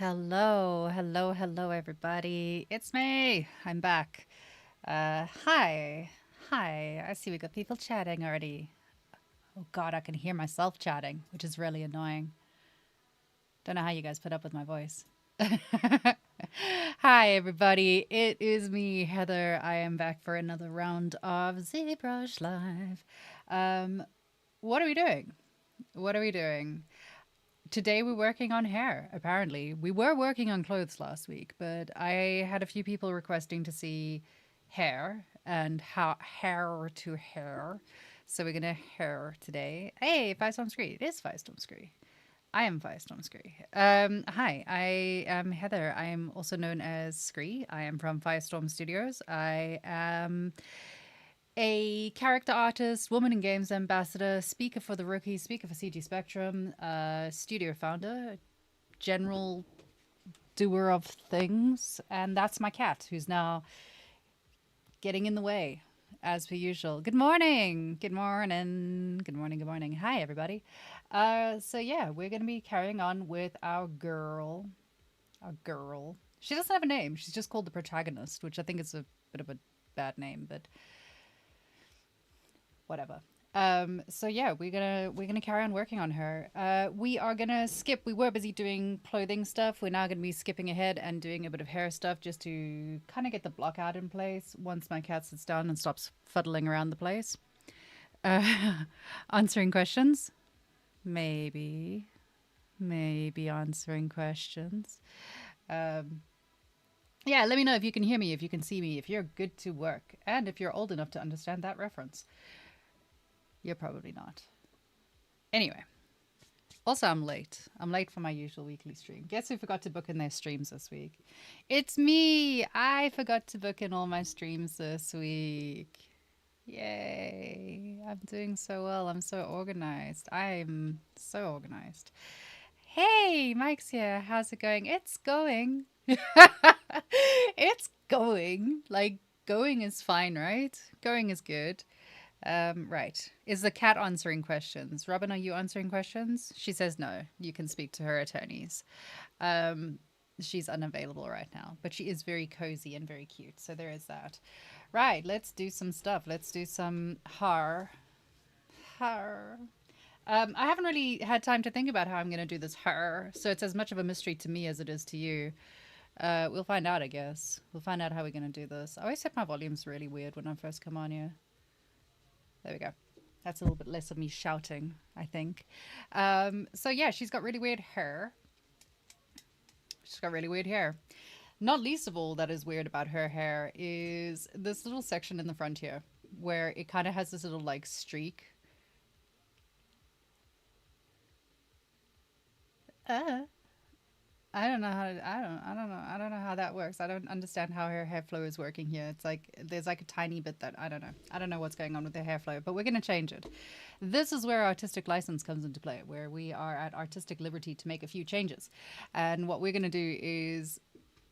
Hello, everybody. It's me. I'm back. Hi. I see we got people chatting already. Oh God, I can hear myself chatting, which is really annoying. Don't know how you guys put up with my voice. Hi, everybody. It is me, Heather. I am back for another round of ZBrush Live. Um, what are we doing? What are we doing? Today we're working on hair, apparently. We were working on clothes last week, but I had a few people requesting to see hair and how hair to hair. So we're gonna hair today. Hey, Firestorm Scree. It is Firestorm Scree. I am Firestorm Scree. Hi, I am Heather. I am also known as Scree. I am from Firestorm Studios. I am a character artist, woman in games ambassador, speaker for the rookie, speaker for CG Spectrum, studio founder, general doer of things, and that's my cat who's now getting in the way as per usual. Good morning. Good morning. Good morning. Good morning. Hi everybody. So yeah, we're gonna be carrying on with our girl. Our girl. She doesn't have a name. She's just called the protagonist, which I think is a bit of a bad name, but whatever. So yeah, we're gonna carry on working on her. We are gonna skip. We were busy doing clothing stuff. We're now gonna be skipping ahead and doing a bit of hair stuff just to kind of get the block out in place once my cat sits down and stops fuddling around the place. Uh, answering questions, maybe, maybe answering questions. Um, yeah, let me know if you can hear me, if you can see me, if you're good to work, and if you're old enough to understand that reference. You're probably not. Anyway, also I'm late. I'm late for my usual weekly stream. Guess who forgot to book in their streams this week? It's me. I forgot to book in all my streams this week. Yay. I'm doing so well. I'm so organized. I'm so organized. Hey, Mike's here. How's it going? It's going. It's going. Like, going is fine, right? Going is good. Right. Is the cat answering questions? Robin, are you answering questions? She says no. You can speak to her attorneys. Um, she's unavailable right now, but she is very cozy and very cute. So there is that. Right. Let's do some stuff. Let's do some har. Har. I haven't really had time to think about how I'm going to do this har, so it's as much of a mystery to me as it is to you. We'll find out, I guess. We'll find out how we're going to do this. I always set my volumes really weird when I first come on here. There we go. That's a little bit less of me shouting, I think. So yeah, she's got really weird hair. She's got really weird hair. Not least of all that is weird about her hair is this little section in the front here where it kind of has this little like streak. Uh, I don't know how that works. I don't understand how her hair flow is working here. It's like there's like a tiny bit that I don't know. I don't know what's going on with the hair flow, but we're going to change it. This is where artistic license comes into play, where we are at artistic liberty to make a few changes. And what we're going to do is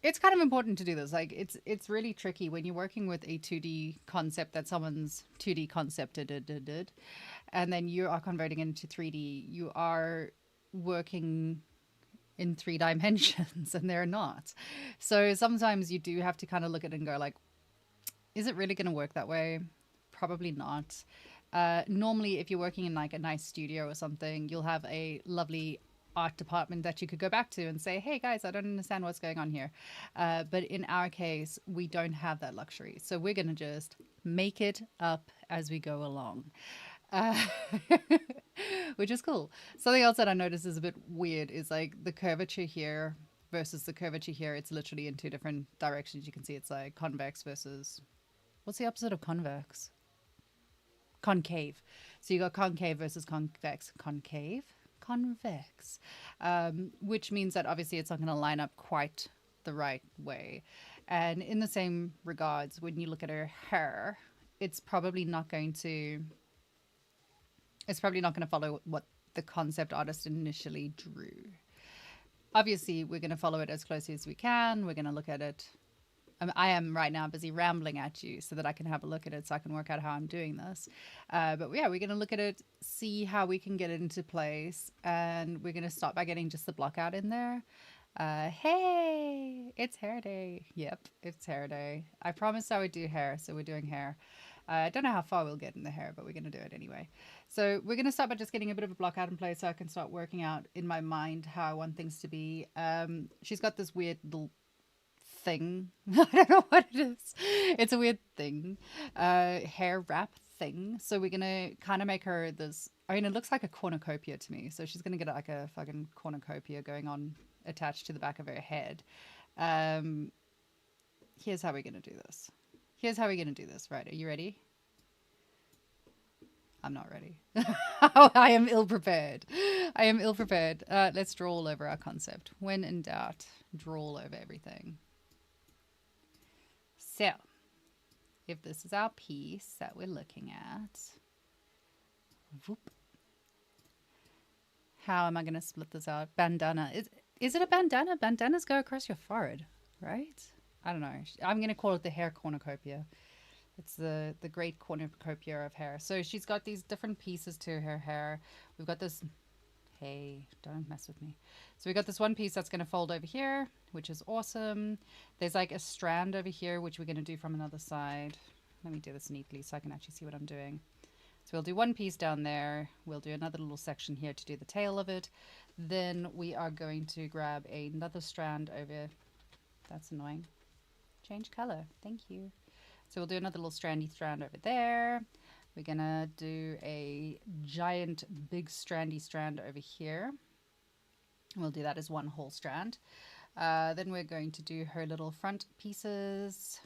it's kind of important to do this. Like it's really tricky when you're working with a 2D concept that someone's 2D concepted, and then you are converting into 3D. You are working in 3 dimensions and they're not. So sometimes you do have to kind of look at it and go like, is it really going to work that way? Probably not. Normally, if you're working in like a nice studio or something, you'll have a lovely art department that you could go back to and say, hey guys, I don't understand what's going on here. But in our case, we don't have that luxury. So we're going to just make it up as we go along. Uh, which is cool. Something else that I noticed is a bit weird is like the curvature here versus the curvature here. It's literally in two different directions. You can see it's like convex versus what's the opposite of convex? Concave. So you got concave versus convex. Concave, convex, which means that obviously it's not going to line up quite the right way. And in the same regards, when you look at her hair, it's probably not going to follow what the concept artist initially drew. Obviously, we're going to follow it as closely as we can. We're going to look at it. I am right now busy rambling at you so that I can have a look at it so I can work out how I'm doing this. But yeah, we're going to look at it, see how we can get it into place. And we're going to start by getting just the block out in there. Hey, it's hair day. Yep, it's hair day. I promised I would do hair, so we're doing hair. I don't know how far we'll get in the hair, but we're going to do it anyway. So we're going to start by just getting a bit of a block out in place so I can start working out in my mind how I want things to be. She's got this weird little thing. I don't know what it is. It's a weird thing. Hair wrap thing. So we're going to kind of make her this... I mean, it looks like a cornucopia to me. So she's going to get like a fucking cornucopia going on attached to the back of her head. Here's how we're going to do this. Here's how we're going to do this. Right, are you ready? I'm not ready. I am ill-prepared. I am ill-prepared. Let's draw all over our concept. When in doubt, draw all over everything. So, if this is our piece that we're looking at, whoop, how am I going to split this out? Bandana. Is it a bandana? Bandanas go across your forehead, right? I don't know. I'm going to call it the hair cornucopia. It's the great cornucopia of hair. So she's got these different pieces to her hair. We've got this... Hey, don't mess with me. So we got this one piece that's going to fold over here, which is awesome. There's like a strand over here, which we're going to do from another side. Let me do this neatly so I can actually see what I'm doing. So we'll do one piece down there. We'll do another little section here to do the tail of it. Then we are going to grab another strand over. That's annoying. Change color. Thank you. So we'll do another little strandy strand over there. We're going to do a giant big strandy strand over here. We'll do that as one whole strand. Then we're going to do her little front pieces.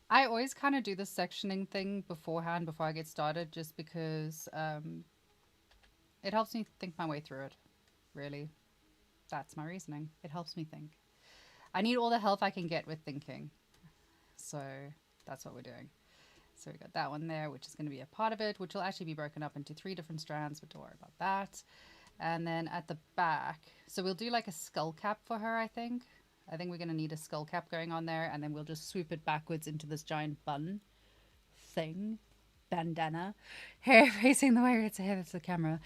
I always kind of do the sectioning thing beforehand before I get started just because it helps me think my way through it, really. That's my reasoning. It helps me think. I need all the help I can get with thinking. So that's what we're doing. So we got that one there, which is going to be a part of it, which will actually be broken up into 3 different strands, but don't worry about that. And then at the back, so we'll do like a skull cap for her, I think. I think we're going to need a skull cap going on there, and then we'll just swoop it backwards into this giant bun thing. Bandana. Hair facing the way it's hair, that's the camera.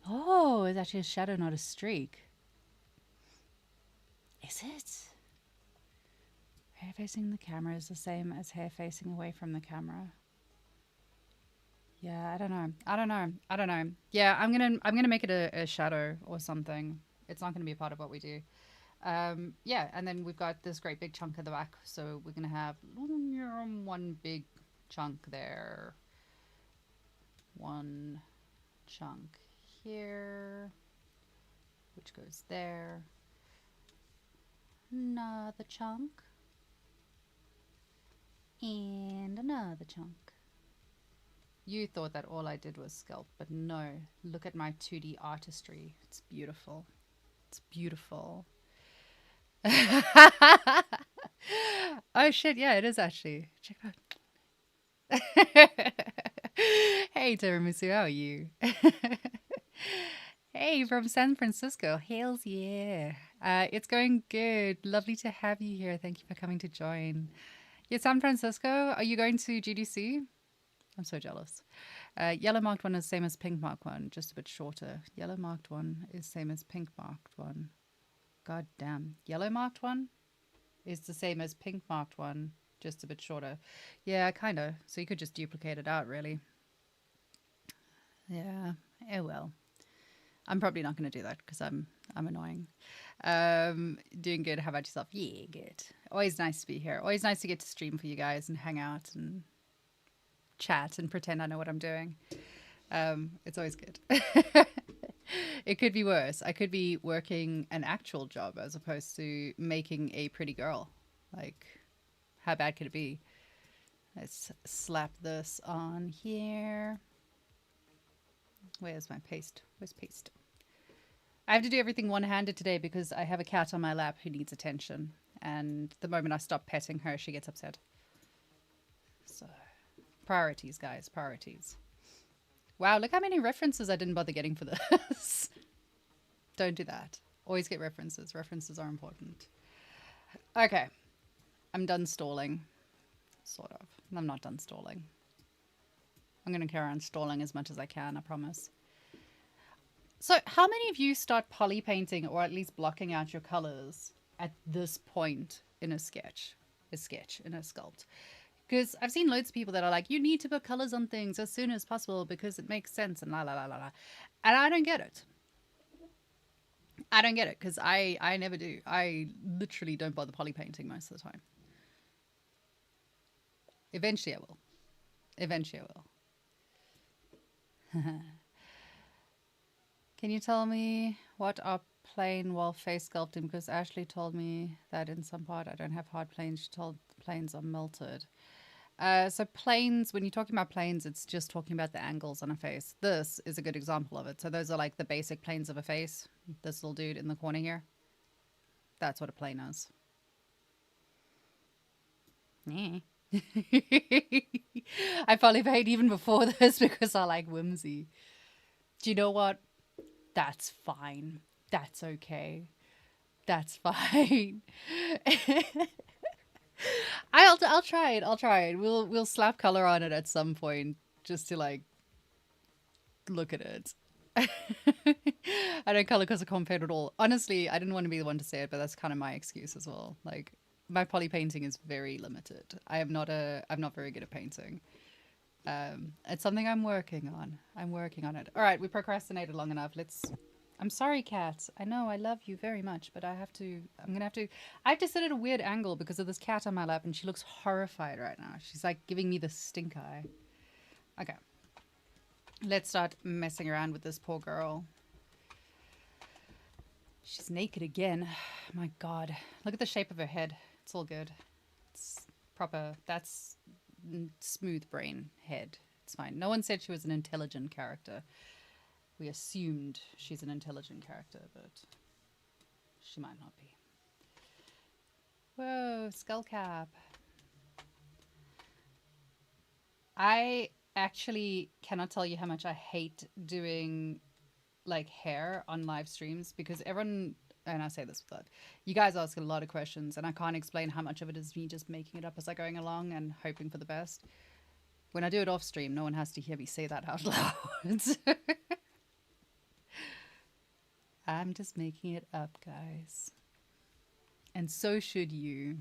Oh, it's actually a shadow, not a streak. Is it? Hair facing the camera is the same as hair facing away from the camera. Yeah, I don't know. Yeah, I'm gonna make it a shadow or something. It's not gonna be a part of what we do. Yeah, and then we've got this great big chunk at the back, so we're gonna have one big chunk there, one chunk here, which goes there, another chunk, and another chunk. You thought that all I did was sculpt, but no, look at my 2D artistry. It's beautiful. It's beautiful. Oh shit, yeah, it is actually. Check it out. Hey Tiramisu, how are you? Hey, from San Francisco. Hails yeah. It's going good. Lovely to have you here. Thank you for coming to join. Yeah, San Francisco. Are you going to GDC? I'm so jealous. Yellow marked one is same as pink marked one, just a bit shorter. Yellow marked one is same as pink marked one. God damn. Yellow marked one is the same as pink marked one, just a bit shorter. Yeah, kind of. So you could just duplicate it out, really. Yeah. Oh well. I'm probably not going to do that because I'm annoying. Doing good. How about yourself? Yeah, good. Always nice to be here. Always nice to get to stream for you guys and hang out and chat and pretend I know what I'm doing. It's always good. It could be worse. I could be working an actual job as opposed to making a pretty girl. Like, how bad could it be? Let's slap this on here. Where's my paste? Where's paste? I have to do everything one-handed today because I have a cat on my lap who needs attention. And the moment I stop petting her, she gets upset. So, priorities, guys, priorities. Wow, look how many references I didn't bother getting for this. Don't do that. Always get references. References are important. Okay. I'm done stalling. Sort of. I'm not done stalling. I'm going to carry on stalling as much as I can, I promise. So how many of you start poly painting or at least blocking out your colors at this point in a sketch? In a sculpt? Because I've seen loads of people that are like, you need to put colors on things as soon as possible because it makes sense and la la la la la. And I don't get it. I don't get it because I never do. I literally don't bother poly painting most of the time. Eventually I will. Eventually I will. Can you tell me what are plain wall face sculpting? Because Ashley told me that in some part I don't have hard planes. She told the planes are melted. So planes, when you're talking about planes, it's just talking about the angles on a face. This is a good example of it. So those are like the basic planes of a face. This little dude in the corner here. That's what a plane is. I probably paid even before this because I like whimsy. Do you know what? That's fine. That's okay. That's fine. I'll try it. I'll try it. We'll slap color on it at some point just to like look at it. I don't color because I can't paint at all. Honestly, I didn't want to be the one to say it, but that's kind of my excuse as well. Like my poly painting is very limited. I'm not very good at painting. It's something I'm working on. I'm working on it. All right, we procrastinated long enough. I'm sorry, cat. I know I love you very much, but I have to sit at a weird angle because of this cat on my lap and she looks horrified right now. She's like giving me the stink eye. Okay. Let's start messing around with this poor girl. She's naked again. My God. Look at the shape of her head. It's all good. It's proper. That's smooth brain head. It's fine. No one said she was an intelligent character. We assumed she's an intelligent character, but she might not be. Whoa, skull cap. I actually cannot tell you how much I hate doing like hair on live streams because everyone, and I say this with that, you guys ask a lot of questions and I can't explain how much of it is me just making it up as I'm going along and hoping for the best. When I do it off stream, no one has to hear me say that out loud. I'm just making it up, guys. And so should you.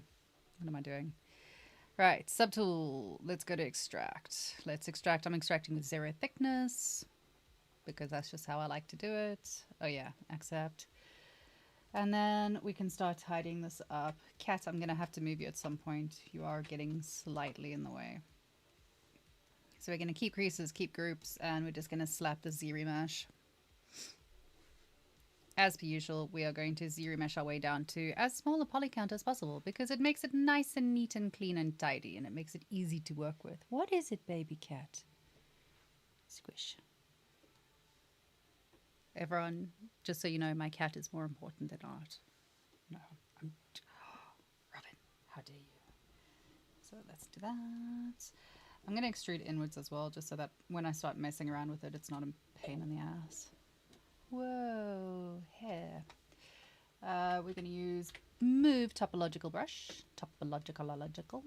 What am I doing? Right, subtool. Let's go to extract. Let's extract. I'm extracting with 0 thickness because that's just how I like to do it. Oh yeah, accept. And then we can start tidying this up. Cat, I'm going to have to move you at some point. You are getting slightly in the way. So we're going to keep creases, keep groups, and we're just going to slap the Z-remesh. As per usual, we are going to Z-remesh our way down to as small a poly count as possible because it makes it nice and neat and clean and tidy and it makes it easy to work with. What is it, baby cat? Squish. Everyone, just so you know, my cat is more important than art. No, Robin, how dare you? So let's do that. I'm going to extrude inwards as well, just so that when I start messing around with it, it's not a pain in the ass. Whoa, hair. We're going to use move topological brush, topological,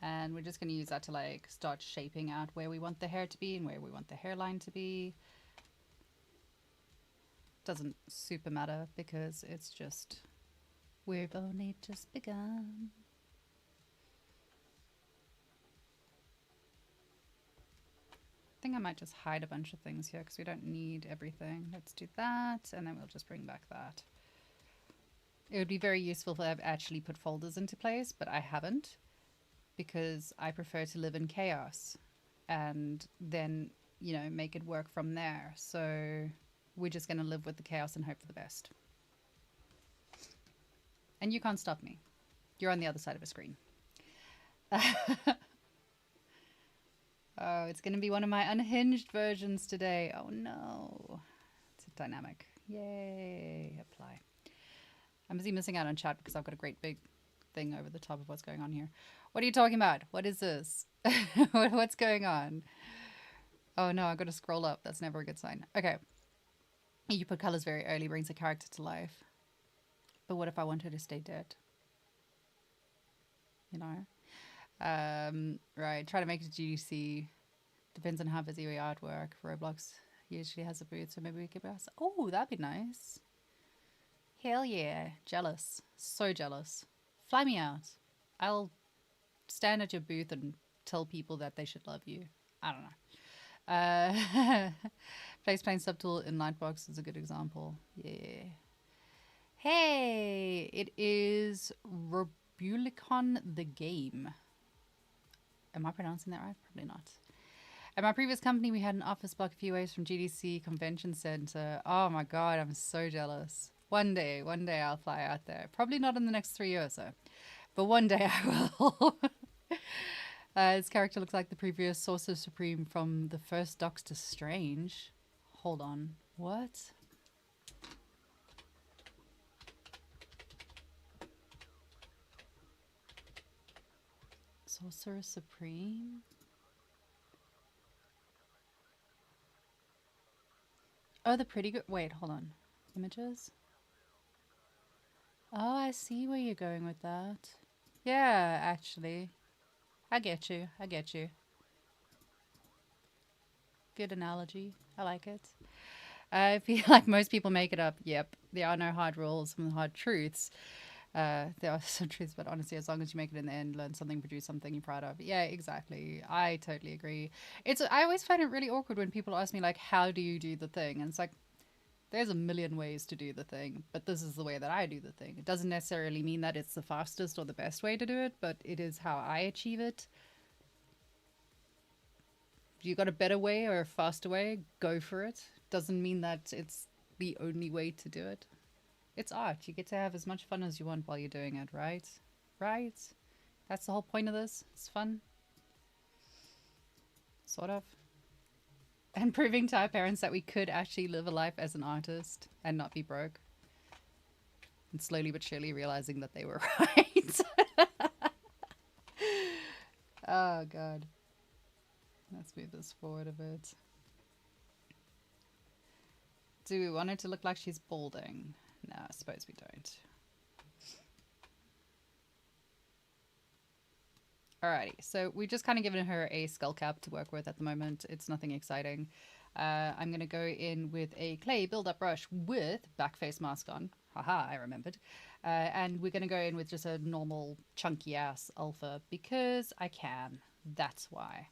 and we're just going to use that to like start shaping out where we want the hair to be and where we want the hairline to be. Doesn't super matter because it's just, we've only just begun. I think I might just hide a bunch of things here because we don't need everything. Let's do that, and then we'll just bring back that. It would be very useful if I've actually put folders into place, but I haven't because I prefer to live in chaos and then, you know, make it work from there. So we're just going to live with the chaos and hope for the best. And you can't stop me. You're on the other side of a screen. Oh, it's going to be one of my unhinged versions today. Oh no. It's a dynamic. Yay. Apply. I'm busy missing out on chat because I've got a great big thing over the top of what's going on here. What are you talking about? What is this? What's going on? Oh no, I've got to scroll up. That's never a good sign. Okay. You put colors very early, brings a character to life. But what if I want her to stay dead? You know? Right, try to make it GDC. Depends on how busy we are at work. Roblox. He usually has a booth, so maybe we could ask. Oh, that'd be nice. Hell yeah. Jealous. So jealous. Fly me out. I'll stand at your booth and tell people that they should love you. I don't know. Face paint subtool in Lightbox is a good example. Yeah. Hey, it is Robulicon the game. Am I pronouncing that right? Probably not. At my previous company, we had an office block a few ways from GDC Convention Center. Oh my god, I'm so jealous. One day I'll fly out there. Probably not in the next 3 years though, but one day I will. His character looks like the previous Sorcerer Supreme from the first Doctor Strange. Hold on, what? Sorcerer Supreme? Oh, the pretty good. Wait, hold on. Images? Oh, I see where you're going with that. Yeah, actually. I get you. I get you. Good analogy. I like it. I feel like most people make it up. Yep. There are no hard rules and hard truths. There are some truths, but honestly, as long as you make it in the end, learn something, produce something you're proud of. Yeah, exactly. I totally agree. I always find it really awkward when people ask me, like, how do you do the thing? And it's like, there's a million ways to do the thing, but this is the way that I do the thing. It doesn't necessarily mean that it's the fastest or the best way to do it, but it is how I achieve it. If you got a better way or a faster way, go for it. Doesn't mean that it's the only way to do it. It's art. You get to have as much fun as you want while you're doing it, right? Right? That's the whole point of this. It's fun. Sort of. And proving to our parents that we could actually live a life as an artist and not be broke. And slowly but surely realizing that they were right. Oh, God. Let's move this forward a bit. Do we want it to look like she's balding? No, I suppose we don't. Alrighty, so we've just kind of given her a skull cap to work with at the moment. It's nothing exciting. I'm going to go in with a clay build-up brush with backface mask on. Haha, I remembered. And we're going to go in with just a normal chunky-ass alpha because I can. That's why.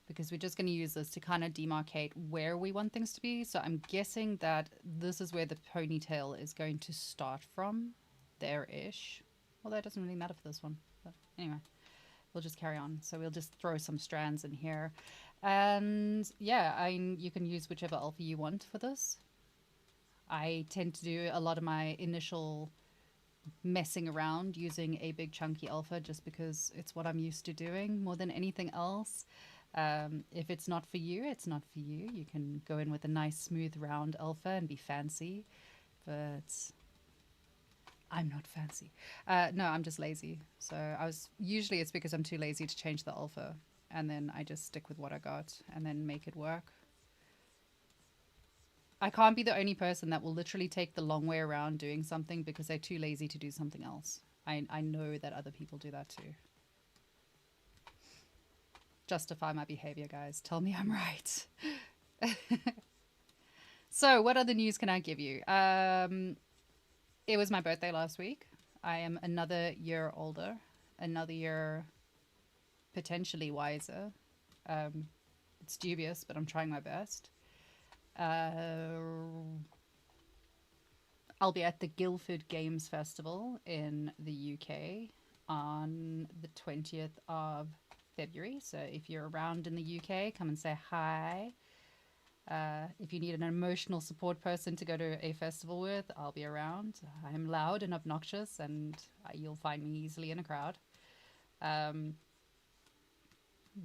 Because we're just going to use this to kind of demarcate where we want things to be. So I'm guessing that this is where the ponytail is going to start from. There-ish. Well, that doesn't really matter for this one. But anyway. We'll just carry on. So we'll just throw some strands in here. And yeah, you can use whichever alpha you want for this. I tend to do a lot of my initial messing around using a big chunky alpha just because it's what I'm used to doing more than anything else. If it's not for you, it's not for you. You can go in with a nice smooth round alpha and be fancy. But I'm not fancy. No, I'm just lazy. So usually it's because I'm too lazy to change the alpha. And then I just stick with what I got and then make it work. I can't be the only person that will literally take the long way around doing something because they're too lazy to do something else. I know that other people do that too. Justify my behavior, guys. Tell me I'm right. So what other news can I give you? It was my birthday last week. I am another year older, another year potentially wiser. It's dubious, but I'm trying my best. I'll be at the Guildford Games Festival in the UK on the 20th of February. So if you're around in the UK, come and say hi. If you need an emotional support person to go to a festival with, I'll be around. I'm loud and obnoxious, and you'll find me easily in a crowd.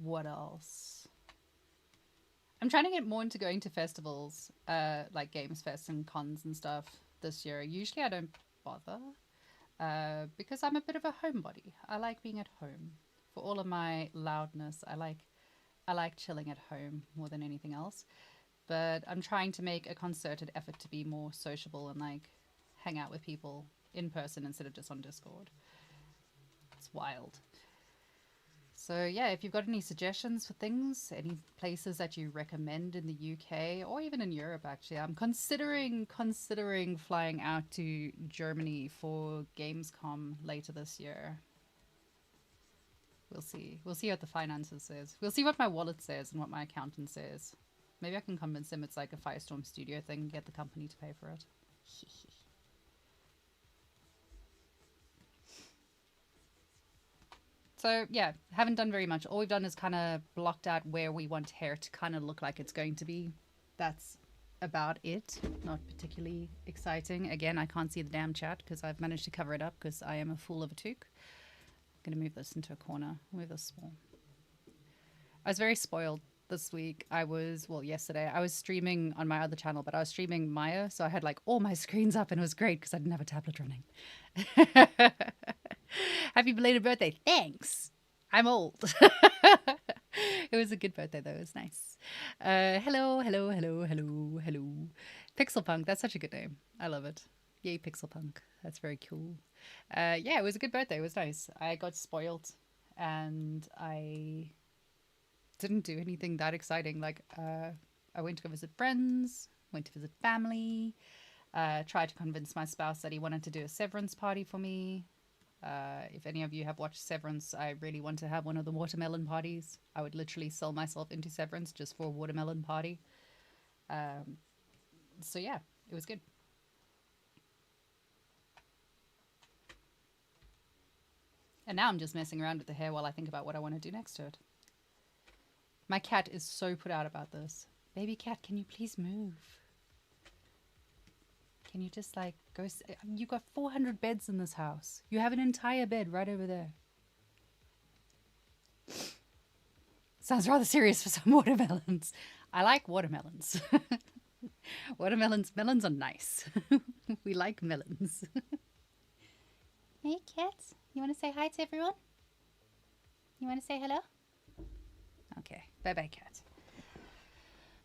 What else? I'm trying to get more into going to festivals, like Games Fest and cons and stuff this year. Usually I don't bother, because I'm a bit of a homebody. I like being at home. For all of my loudness, I like chilling at home more than anything else. But I'm trying to make a concerted effort to be more sociable and like hang out with people in person instead of just on Discord. It's wild. So yeah, if you've got any suggestions for things, any places that you recommend in the UK or even in Europe, actually, I'm considering flying out to Germany for Gamescom later this year. We'll see. We'll see what the finances says. We'll see what my wallet says and what my accountant says. Maybe I can convince him it's like a Firestorm Studio thing and get the company to pay for it. So yeah, haven't done very much. All we've done is kind of blocked out where we want hair to kind of look like it's going to be. That's about it. Not particularly exciting. Again, I can't see the damn chat because I've managed to cover it up because I am a fool of a toque. I'm going to move this into a corner. Move this small. I was very spoiled this week. Yesterday, I was streaming on my other channel, but I was streaming Maya, so I had like all my screens up and it was great because I didn't have a tablet running. Happy belated birthday. Thanks. I'm old. It was a good birthday though. It was nice. Hello. Pixelpunk. That's such a good name. I love it. Yay, Pixelpunk. That's very cool. Yeah, it was a good birthday. It was nice. I got spoiled and I didn't do anything that exciting. Like, I went to go visit friends, went to visit family, tried to convince my spouse that he wanted to do a severance party for me. If any of you have watched Severance, I really want to have one of the watermelon parties. I would literally sell myself into Severance just for a watermelon party. So yeah, it was good. And now I'm just messing around with the hair while I think about what I want to do next to it. My cat is so put out about this. Baby cat, can you please move? Can you just like go? You got 400 beds in this house. You have an entire bed right over there. Sounds rather serious for some watermelons. I like watermelons. Melons are nice. We like melons. Hey, cat. You want to say hi to everyone? You want to say hello? Okay. Bye-bye, cat.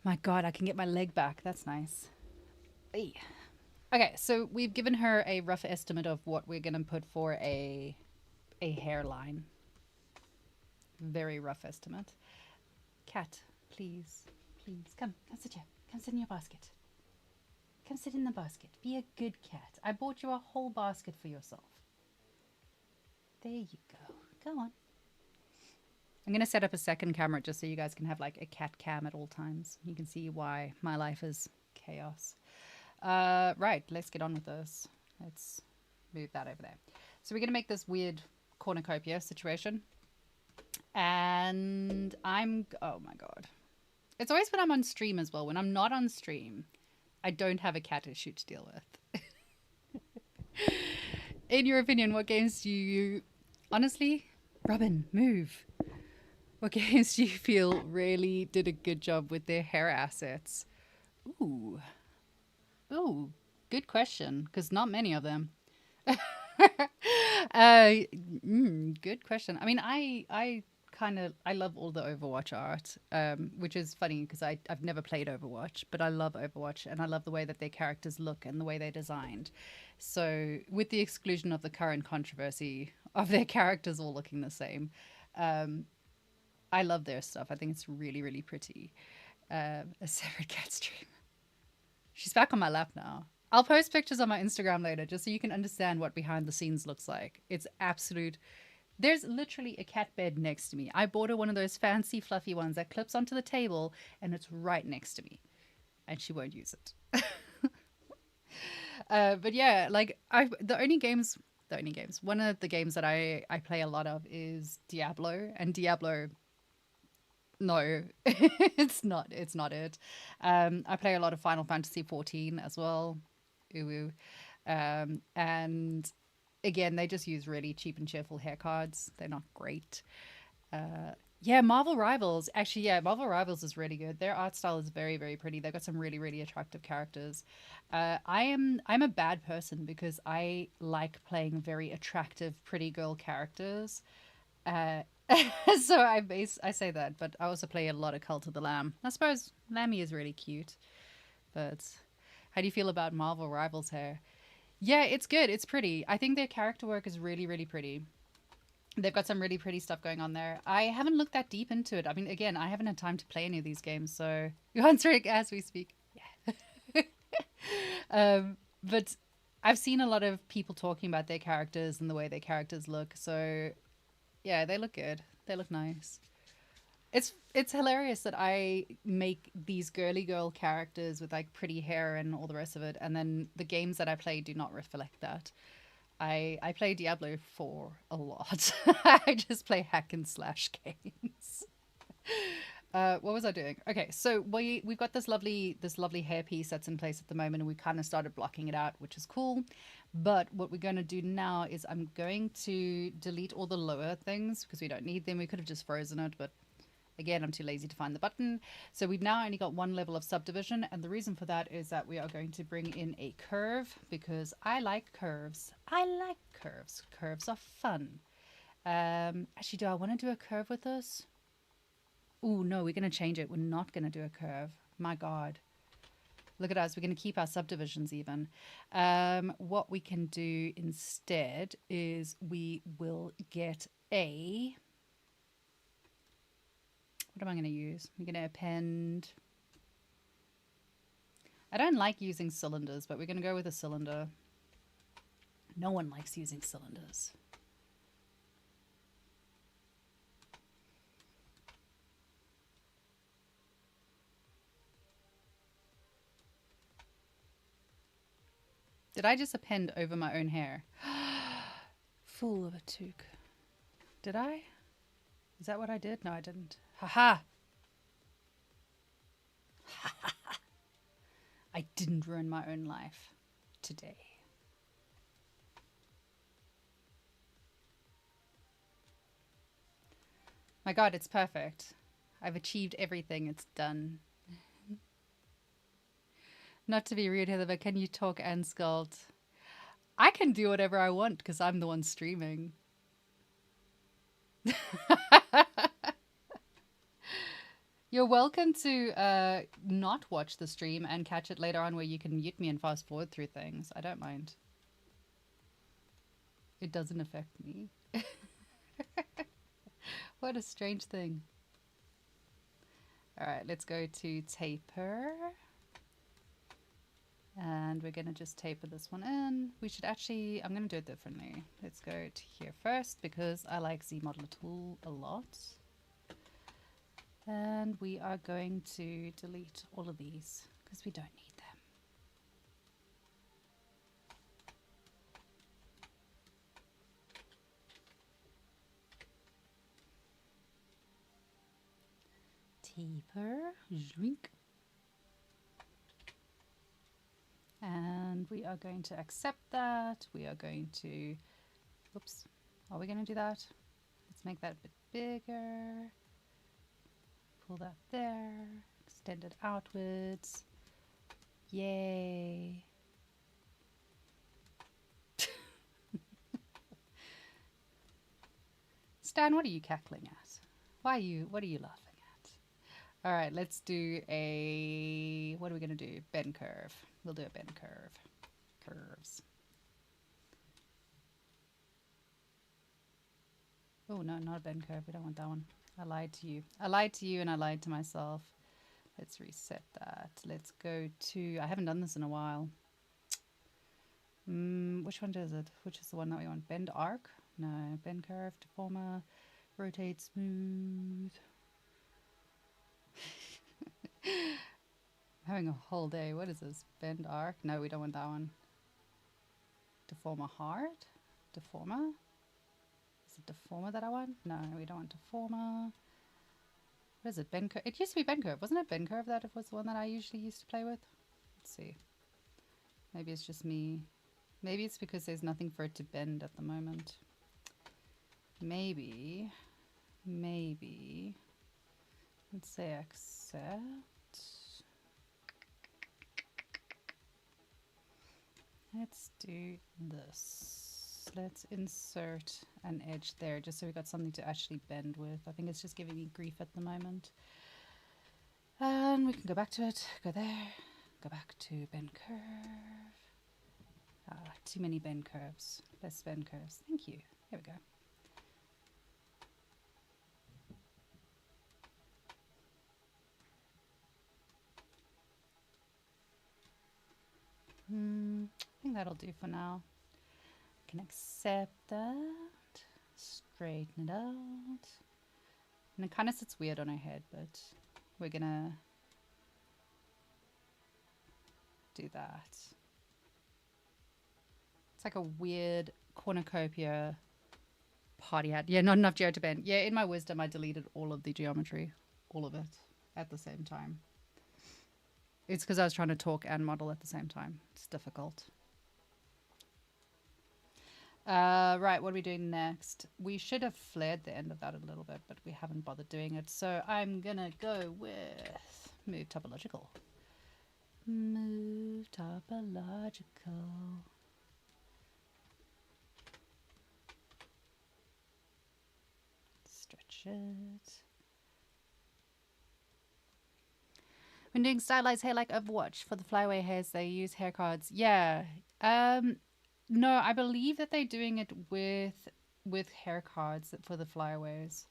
My God, I can get my leg back. That's nice. Hey. Okay, so we've given her a rough estimate of what we're going to put for a hairline. Very rough estimate. Cat, please, come sit here. Come sit in your basket. Come sit in the basket. Be a good cat. I bought you a whole basket for yourself. There you go. Go on. I'm going to set up a second camera just so you guys can have like a cat cam at all times. You can see why my life is chaos. Right, let's get on with this. Let's move that over there. So we're going to make this weird cornucopia situation. And oh my God. It's always when I'm on stream as well. When I'm not on stream, I don't have a cat issue to deal with. In your opinion, what games do you... Honestly, Robin, move. What games do you feel really did a good job with their hair assets? Ooh, good question, because not many of them. Good question. I mean, I love all the Overwatch art, which is funny because I've never played Overwatch, but I love Overwatch and I love the way that their characters look and the way they're designed. So with the exclusion of the current controversy of their characters all looking the same, I love their stuff. I think it's really, really pretty. A severed cat stream. She's back on my lap now. I'll post pictures on my Instagram later just so you can understand what behind the scenes looks like. It's absolute... There's literally a cat bed next to me. I bought her one of those fancy fluffy ones that clips onto the table and it's right next to me. And she won't use it. But yeah, like one of the games that I play a lot of is Diablo. And Diablo... No, it's not it. I play a lot of Final Fantasy 14 as well. Ooh. And again, they just use really cheap and cheerful hair cards. They're not great. Yeah, Marvel Rivals. Actually, yeah, Marvel Rivals is really good. Their art style is very, very pretty. They've got some really, really attractive characters. I'm a bad person because I like playing very attractive, pretty girl characters. So I say that, but I also play a lot of Cult of the Lamb. I suppose Lammy is really cute. But how do you feel about Marvel Rivals hair? Yeah, it's good. It's pretty. I think their character work is really, really pretty. They've got some really pretty stuff going on there. I haven't looked that deep into it. I mean, again, I haven't had time to play any of these games, so you're answering as we speak. Yeah. But I've seen a lot of people talking about their characters and the way their characters look. So yeah, they look good. They look nice. It's hilarious that I make these girly girl characters with like pretty hair and all the rest of it, and then the games that I play do not reflect that. I play Diablo 4 a lot. I just play hack and slash games. What was I doing? Okay, so we've got this lovely hairpiece that's in place at the moment, and we kind of started blocking it out, which is cool. But what we're going to do now is I'm going to delete all the lower things because we don't need them. We could have just frozen it, but again, I'm too lazy to find the button. So we've now only got one level of subdivision, and the reason for that is that we are going to bring in a curve because I like curves. I like curves. Curves are fun. Actually, do I want to do a curve with this? Oh, no, we're going to change it. We're not going to do a curve. My God. Look at us. We're going to keep our subdivisions even. What we can do instead is we will get a... What am I going to use? I'm going to append... I don't like using cylinders, but we're going to go with a cylinder. No one likes using cylinders. Did I just append over my own hair? Fool of a toque. Did I? Is that what I did? No, I didn't. Haha! I didn't ruin my own life today. My God, it's perfect. I've achieved everything. It's done. Not to be rude, Heather, but can you talk and sculpt? I can do whatever I want because I'm the one streaming. You're welcome to not watch the stream and catch it later on where you can mute me and fast forward through things. I don't mind. It doesn't affect me. What a strange thing. All right, let's go to taper. And we're going to just taper this one in. We should actually, I'm going to do it differently. Let's go to here first because I like Z Modeler tool a lot. And we are going to delete all of these because we don't need them. Taper, drink. And we are going to accept that. We are going to, oops, are we going to do that? Let's make that a bit bigger. Pull that there, extend it outwards. Yay. Stan, what are you cackling at? What are you laughing at? All right, let's do a, what are we going to do? Bend curve. We'll do a bend curve. Curves. Oh, no, not a bend curve. We don't want that one. I lied to you. I lied to you and I lied to myself. Let's reset that. Let's go to, I haven't done this in a while. Which one does it? Which is the one that we want? Bend arc? No, bend curve, deformer, rotate smooth. I'm having a whole day. What is this? Bend arc? No, we don't want that one. Deformer hard? Deformer? Is it deformer that I want? No, we don't want deformer. What is it? Bend curve? It used to be bend curve. Wasn't it bend curve that it was the one that I usually used to play with? Let's see. Maybe it's just me. Maybe it's because there's nothing for it to bend at the moment. Maybe. Let's say accept. Let's do this. Let's insert an edge there just so we got something to actually bend with. I think it's just giving me grief at the moment. And we can go back to it, go there, go back to bend curve. Too many bend curves. Less bend curves. Thank you. Here we go. I think that'll do for now. Can accept that. Straighten it out. And it kind of sits weird on her head, but we're gonna do that. It's like a weird cornucopia party hat. Yeah, not enough geo to bend. Yeah, in my wisdom, I deleted all of the geometry, all of it, at the same time. It's because I was trying to talk and model at the same time. It's difficult. Right, what are we doing next? We should have flared the end of that a little bit, but we haven't bothered doing it. So I'm gonna go with move topological. Move topological. Stretch it. When doing stylized hair like Overwatch for the flyaway hairs, they use hair cards. Yeah. No, I believe that they're doing it with hair cards for the flyaways.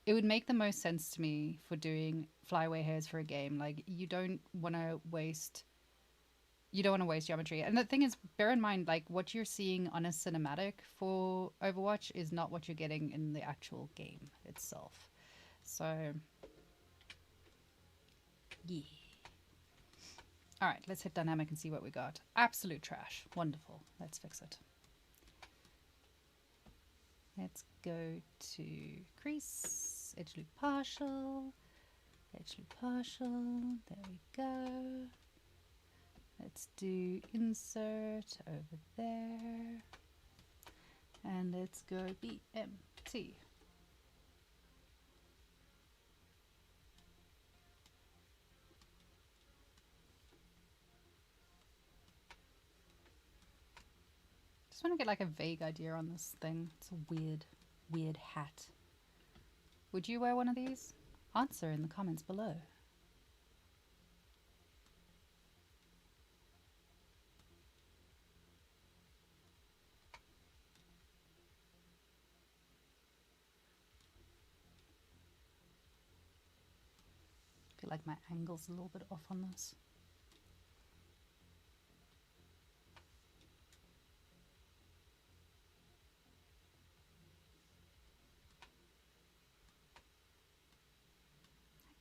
It would make the most sense to me for doing flyaway hairs for a game. Like you don't want to waste geometry. And the thing is, bear in mind, like what you're seeing on a cinematic for Overwatch is not what you're getting in the actual game itself. So yeah. All right, let's hit dynamic and see what we got. Absolute trash. Wonderful. Let's fix it. Let's go to crease, edge loop partial, edge loop partial. There we go. Let's do insert over there. And let's go BMT. Just want to get like a vague idea on this thing. It's a weird hat. Would you wear one of these? Answer in the comments below. I feel like my angle's a little bit off on this.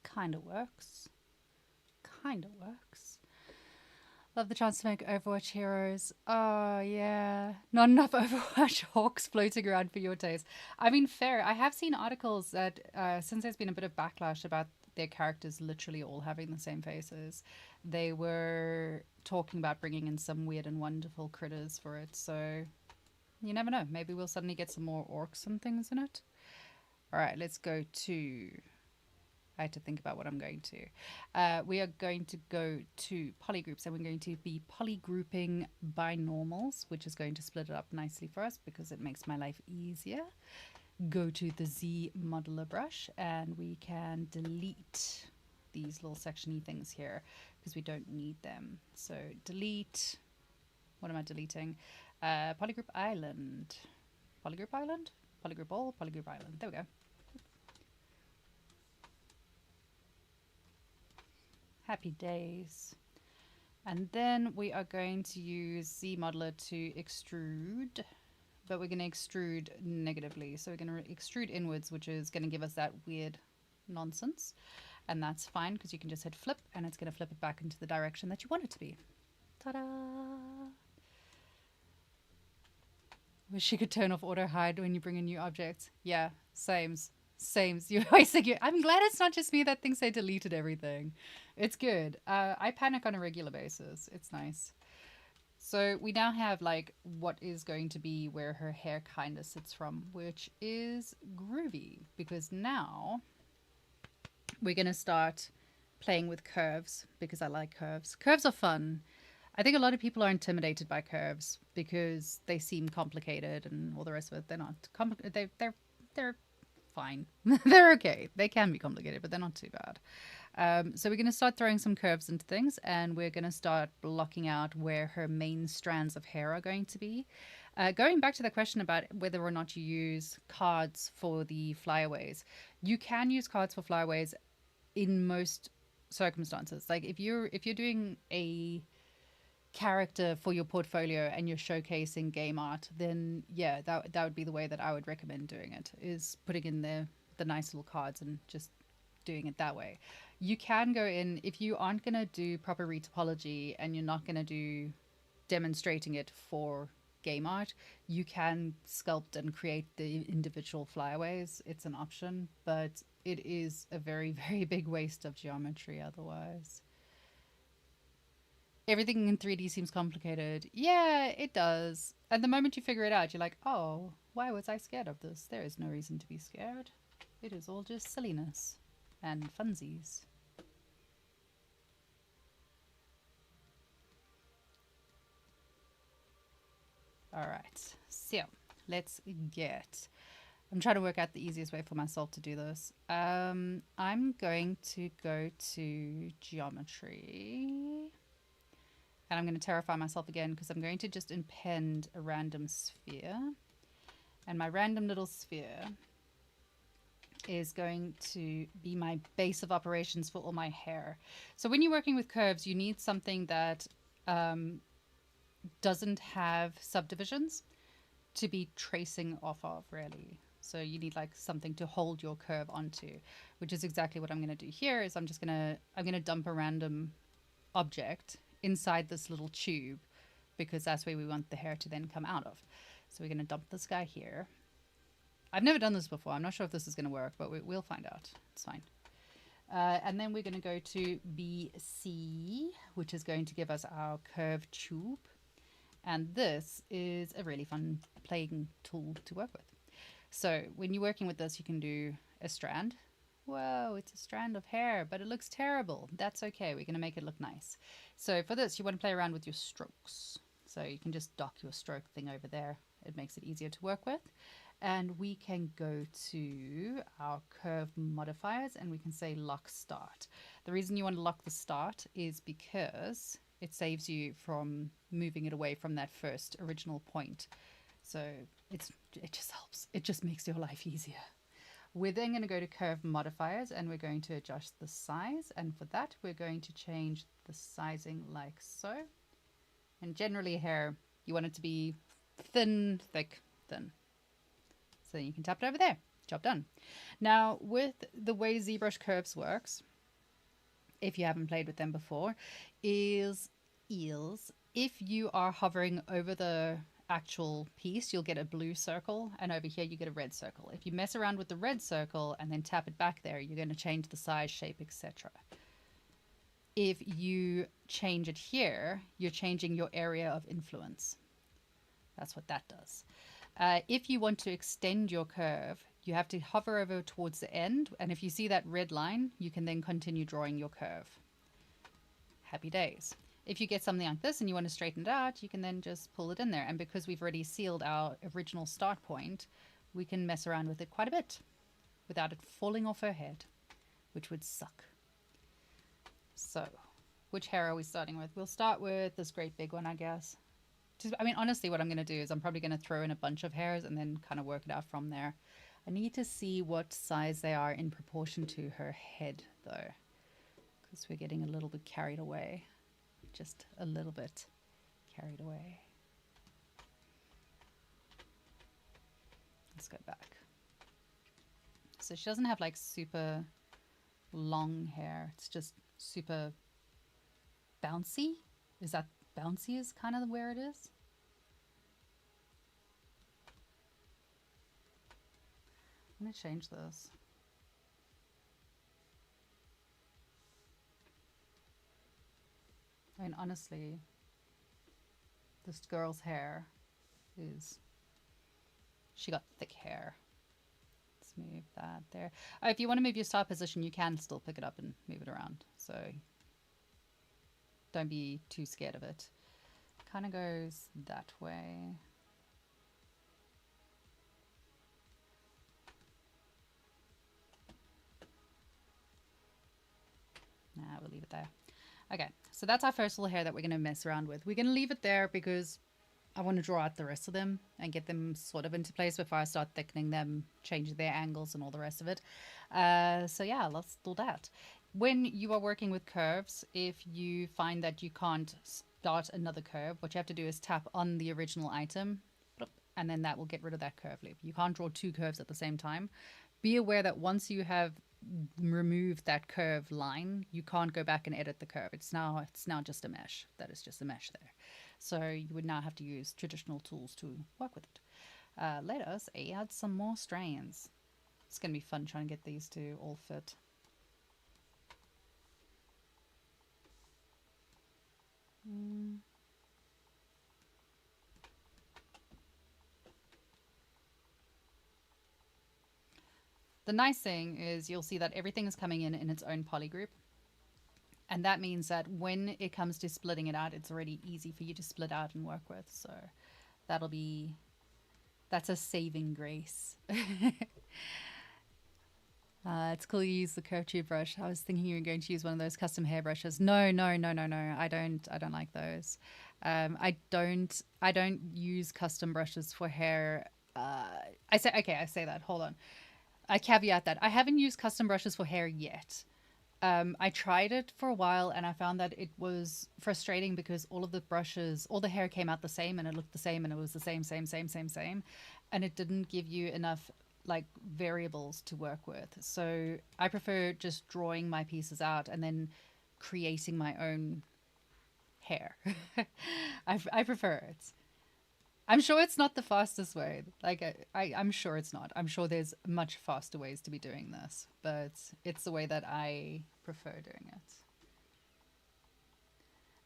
Kind of works. Kind of works. Love the chance to make Overwatch heroes. Oh, yeah. Not enough Overwatch hawks floating around for your taste. I mean, fair. I have seen articles that, since there's been a bit of backlash about their characters literally all having the same faces, they were talking about bringing in some weird and wonderful critters for it. So, you never know. Maybe we'll suddenly get some more orcs and things in it. All right, let's go to... I had to think about what I'm going to. We are going to go to polygroups, and we're going to be polygrouping binormals, which is going to split it up nicely for us because it makes my life easier. Go to the Z modeler brush, and we can delete these little sectiony things here because we don't need them. So delete, what am I deleting? Polygroup island. Polygroup island? Polygroup all, polygroup island. There we go. Happy days. And then we are going to use Z modeler to extrude, but we're going to extrude negatively. So we're going to extrude inwards, which is going to give us that weird nonsense. And that's fine because you can just hit flip and it's going to flip it back into the direction that you want it to be. Ta-da! Wish you could turn off auto hide when you bring in new objects. Yeah, sames. You always think I'm glad it's not just me that thinks I deleted everything. It's good. I panic on a regular basis. It's nice. So we now have like what is going to be where her hair kind of sits from, which is groovy, because now we're going to start playing with curves because I like curves. Curves are fun. I think a lot of people are intimidated by curves because they seem complicated and all the rest of it. They're not complicated. They're fine. They're okay. They can be complicated, but they're not too bad. So we're going to start throwing some curves into things, and we're going to start blocking out where her main strands of hair are going to be. Going back to the question about whether or not you use cards for the flyaways, you can use cards for flyaways in most circumstances. Like if you're doing a character for your portfolio and you're showcasing game art, then yeah, that would be the way that I would recommend doing it, is putting in the nice little cards and just doing it that way. You can go in, if you aren't going to do proper retopology and you're not going to do demonstrating it for game art, you can sculpt and create the individual flyaways. It's an option, but it is a very, very big waste of geometry otherwise. Everything in 3D seems complicated. Yeah, it does. And the moment you figure it out, you're like, oh, why was I scared of this? There is no reason to be scared. It is all just silliness and funsies. All right, so let's get... I'm trying to work out the easiest way for myself to do this. I'm going to go to geometry. And I'm going to terrify myself again because I'm going to just append a random sphere. And my random little sphere is going to be my base of operations for all my hair. So when you're working with curves, you need something that doesn't have subdivisions to be tracing off of, really. So you need like something to hold your curve onto, which is exactly what I'm going to do here. Is I'm going to dump a random object inside this little tube, because that's where we want the hair to then come out of. So we're going to dump this guy here. I've never done this before. I'm not sure if this is going to work, but we'll find out. It's fine. And then we're going to go to BC, which is going to give us our curve tube. And this is a really fun playing tool to work with. So when you're working with this, you can do a strand. Whoa, it's a strand of hair, but it looks terrible. That's okay. We're going to make it look nice. So for this, you want to play around with your strokes. So you can just dock your stroke thing over there. It makes it easier to work with. And we can go to our curve modifiers and we can say lock start. The reason you want to lock the start is because it saves you from moving it away from that first original point. So it just helps. It just makes your life easier. We're then going to go to curve modifiers and we're going to adjust the size. And for that, we're going to change the sizing like so. And generally hair, you want it to be thin, thick, thin. So you can tap it over there. Job done. Now, with the way ZBrush curves works, if you haven't played with them before, is if you are hovering over the actual piece, you'll get a blue circle, and over here you get a red circle. If you mess around with the red circle and then tap it back there, you're going to change the size, shape, etc. If you change it here, you're changing your area of influence. That's what that does. If you want to extend your curve, you have to hover over towards the end, and if you see that red line, you can then continue drawing your curve. Happy days. If you get something like this and you want to straighten it out, you can then just pull it in there. And because we've already sealed our original start point, we can mess around with it quite a bit without it falling off her head, which would suck. So, which hair are we starting with? We'll start with this great big one, I guess. I mean, honestly, what I'm going to do is I'm probably going to throw in a bunch of hairs and then kind of work it out from there. I need to see what size they are in proportion to her head, though, because we're getting a little bit carried away. Just a little bit carried away. Let's go back. So she doesn't have like super long hair. It's just super bouncy. Is that bouncy is kind of where it is? I'm going to change this. I mean, honestly, this girl's hair is... She got thick hair. Let's move that there. If you want to move your start position, you can still pick it up and move it around. So don't be too scared of it. Kind of goes that way. Nah, we'll leave it there. Okay, so that's our first little hair that we're going to mess around with. We're going to leave it there because I want to draw out the rest of them and get them sort of into place before I start thickening them, changing their angles and all the rest of it. So yeah, let's do that. When you are working with curves, if you find that you can't start another curve, what you have to do is tap on the original item, and then that will get rid of that curve loop. You can't draw two curves at the same time. Be aware that once you have removed that curve line, you can't go back and edit the curve. It's now just a mesh. That is just a mesh there. So you would now have to use traditional tools to work with it. Let us add some more strands. It's going to be fun trying to get these to all fit. The nice thing is you'll see that everything is coming in its own poly group. And that means that when it comes to splitting it out, it's already easy for you to split out and work with. So that's a saving grace. It's cool you use the curve tube brush. I was thinking you were going to use one of those custom hair brushes. No. I don't like those. I don't use custom brushes for hair. I say that. Hold on. I caveat that I haven't used custom brushes for hair yet. I tried it for a while and I found that it was frustrating because all the hair came out the same and it looked the same and it was the same. And it didn't give you enough like variables to work with. So I prefer just drawing my pieces out and then creating my own hair. I prefer it. I'm sure it's not the fastest way. Like I'm sure it's not. I'm sure there's much faster ways to be doing this, but it's the way that I prefer doing it.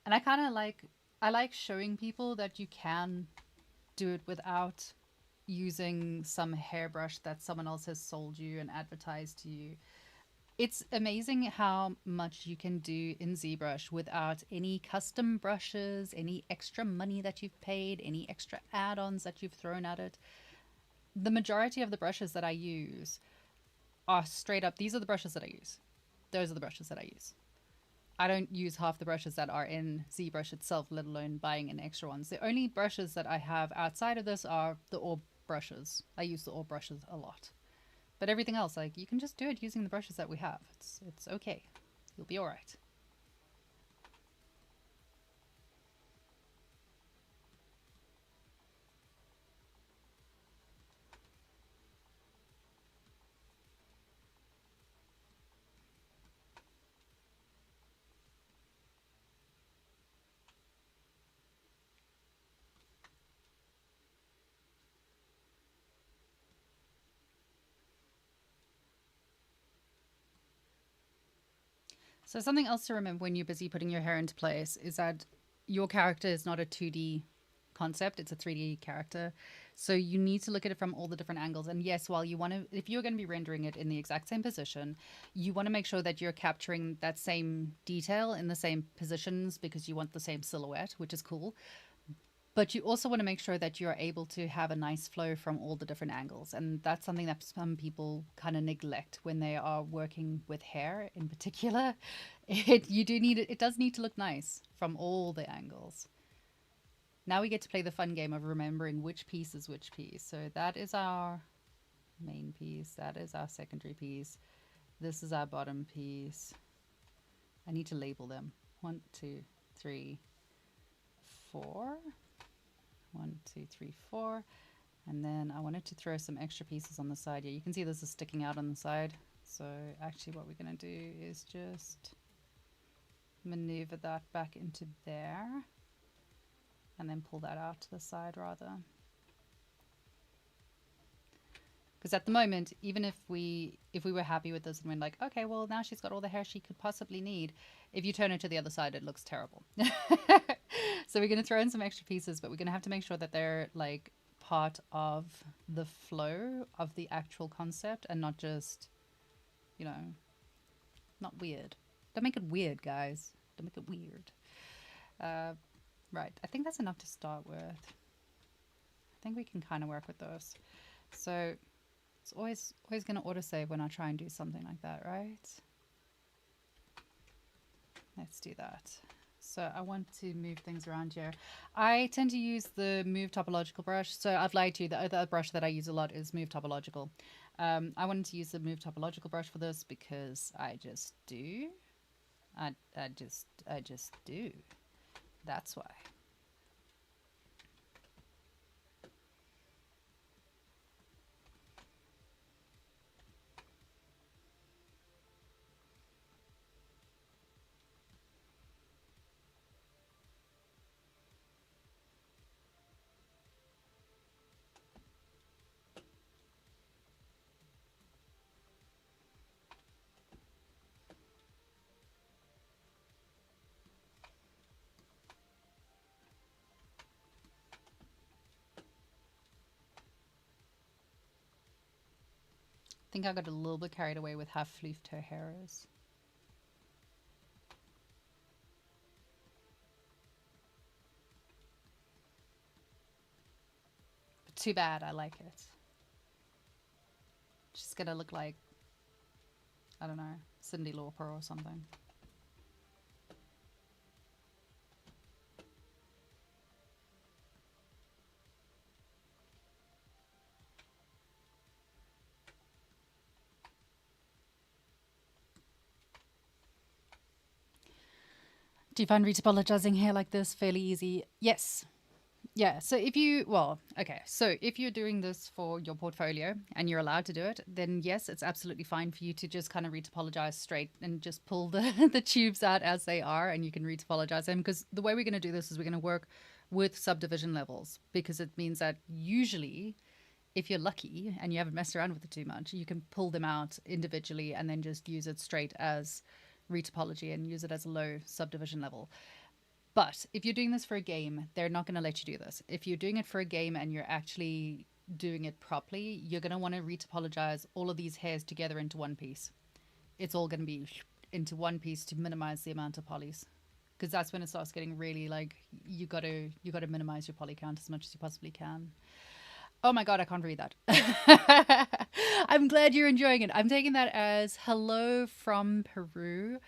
And I like showing people that you can do it without using some hairbrush that someone else has sold you and advertised to you. It's amazing how much you can do in ZBrush without any custom brushes, any extra money that you've paid, any extra add-ons that you've thrown at it. The majority of the brushes that I use are straight up, these are the brushes that I use. Those are the brushes that I use. I don't use half the brushes that are in ZBrush itself, let alone buying in extra ones. The only brushes that I have outside of this are the orb brushes. I use the orb brushes a lot. But everything else, like, you can just do it using the brushes that we have. It's okay. You'll be all right. So something else to remember when you're busy putting your hair into place is that your character is not a 2D concept, it's a 3D character. So you need to look at it from all the different angles. And yes, while you want to, if you're going to be rendering it in the exact same position, you want to make sure that you're capturing that same detail in the same positions because you want the same silhouette, which is cool. But you also want to make sure that you're able to have a nice flow from all the different angles. And that's something that some people kind of neglect when they are working with hair in particular. It does need to look nice from all the angles. Now we get to play the fun game of remembering which piece is which piece. So that is our main piece. That is our secondary piece. This is our bottom piece. I need to label them. 1, 2, 3, 4. 1, 2, 3, 4. And then I wanted to throw some extra pieces on the side. Yeah, you can see this is sticking out on the side. So actually what we're going to do is just maneuver that back into there and then pull that out to the side rather. Because at the moment, even if we were happy with this and we're like, okay, well now she's got all the hair she could possibly need, if you turn it to the other side, it looks terrible. So we're going to throw in some extra pieces, but we're going to have to make sure that they're like part of the flow of the actual concept and not just, you know, not weird. Don't make it weird, guys. Don't make it weird. Right, I think that's enough to start with. I think we can kind of work with those. So it's always going to autosave when I try and do something like that, right? Let's do that. So I want to move things around here. I tend to use the Move Topological brush. So I've lied to you. The other brush that I use a lot is Move Topological. I wanted to use the Move Topological brush for this because I just do. I just do. That's why. I think I got a little bit carried away with how floofed her hair is. But too bad, I like it. She's gonna look like, I don't know, Cyndi Lauper or something. Do you find retopologizing hair like this fairly easy? Yes. Yeah, so if you, well, okay, so if you're doing this for your portfolio and you're allowed to do it, then yes, it's absolutely fine for you to just kind of retopologize straight and just pull the, the tubes out as they are, and you can retopologize them, because the way we're going to do this is we're going to work with subdivision levels, because it means that usually if you're lucky and you haven't messed around with it too much, you can pull them out individually and then just use it straight as retopology and use it as a low subdivision level. But if you're doing this for a game, they're not going to let you do this. If you're doing it for a game and you're actually doing it properly, you're going to want to retopologize all of these hairs together into one piece. It's all going to be into one piece to minimize the amount of polys, because that's when it starts getting really like you got to minimize your poly count as much as you possibly can. Oh my god, I can't read that. I'm glad you're enjoying it. I'm taking that as hello from Peru.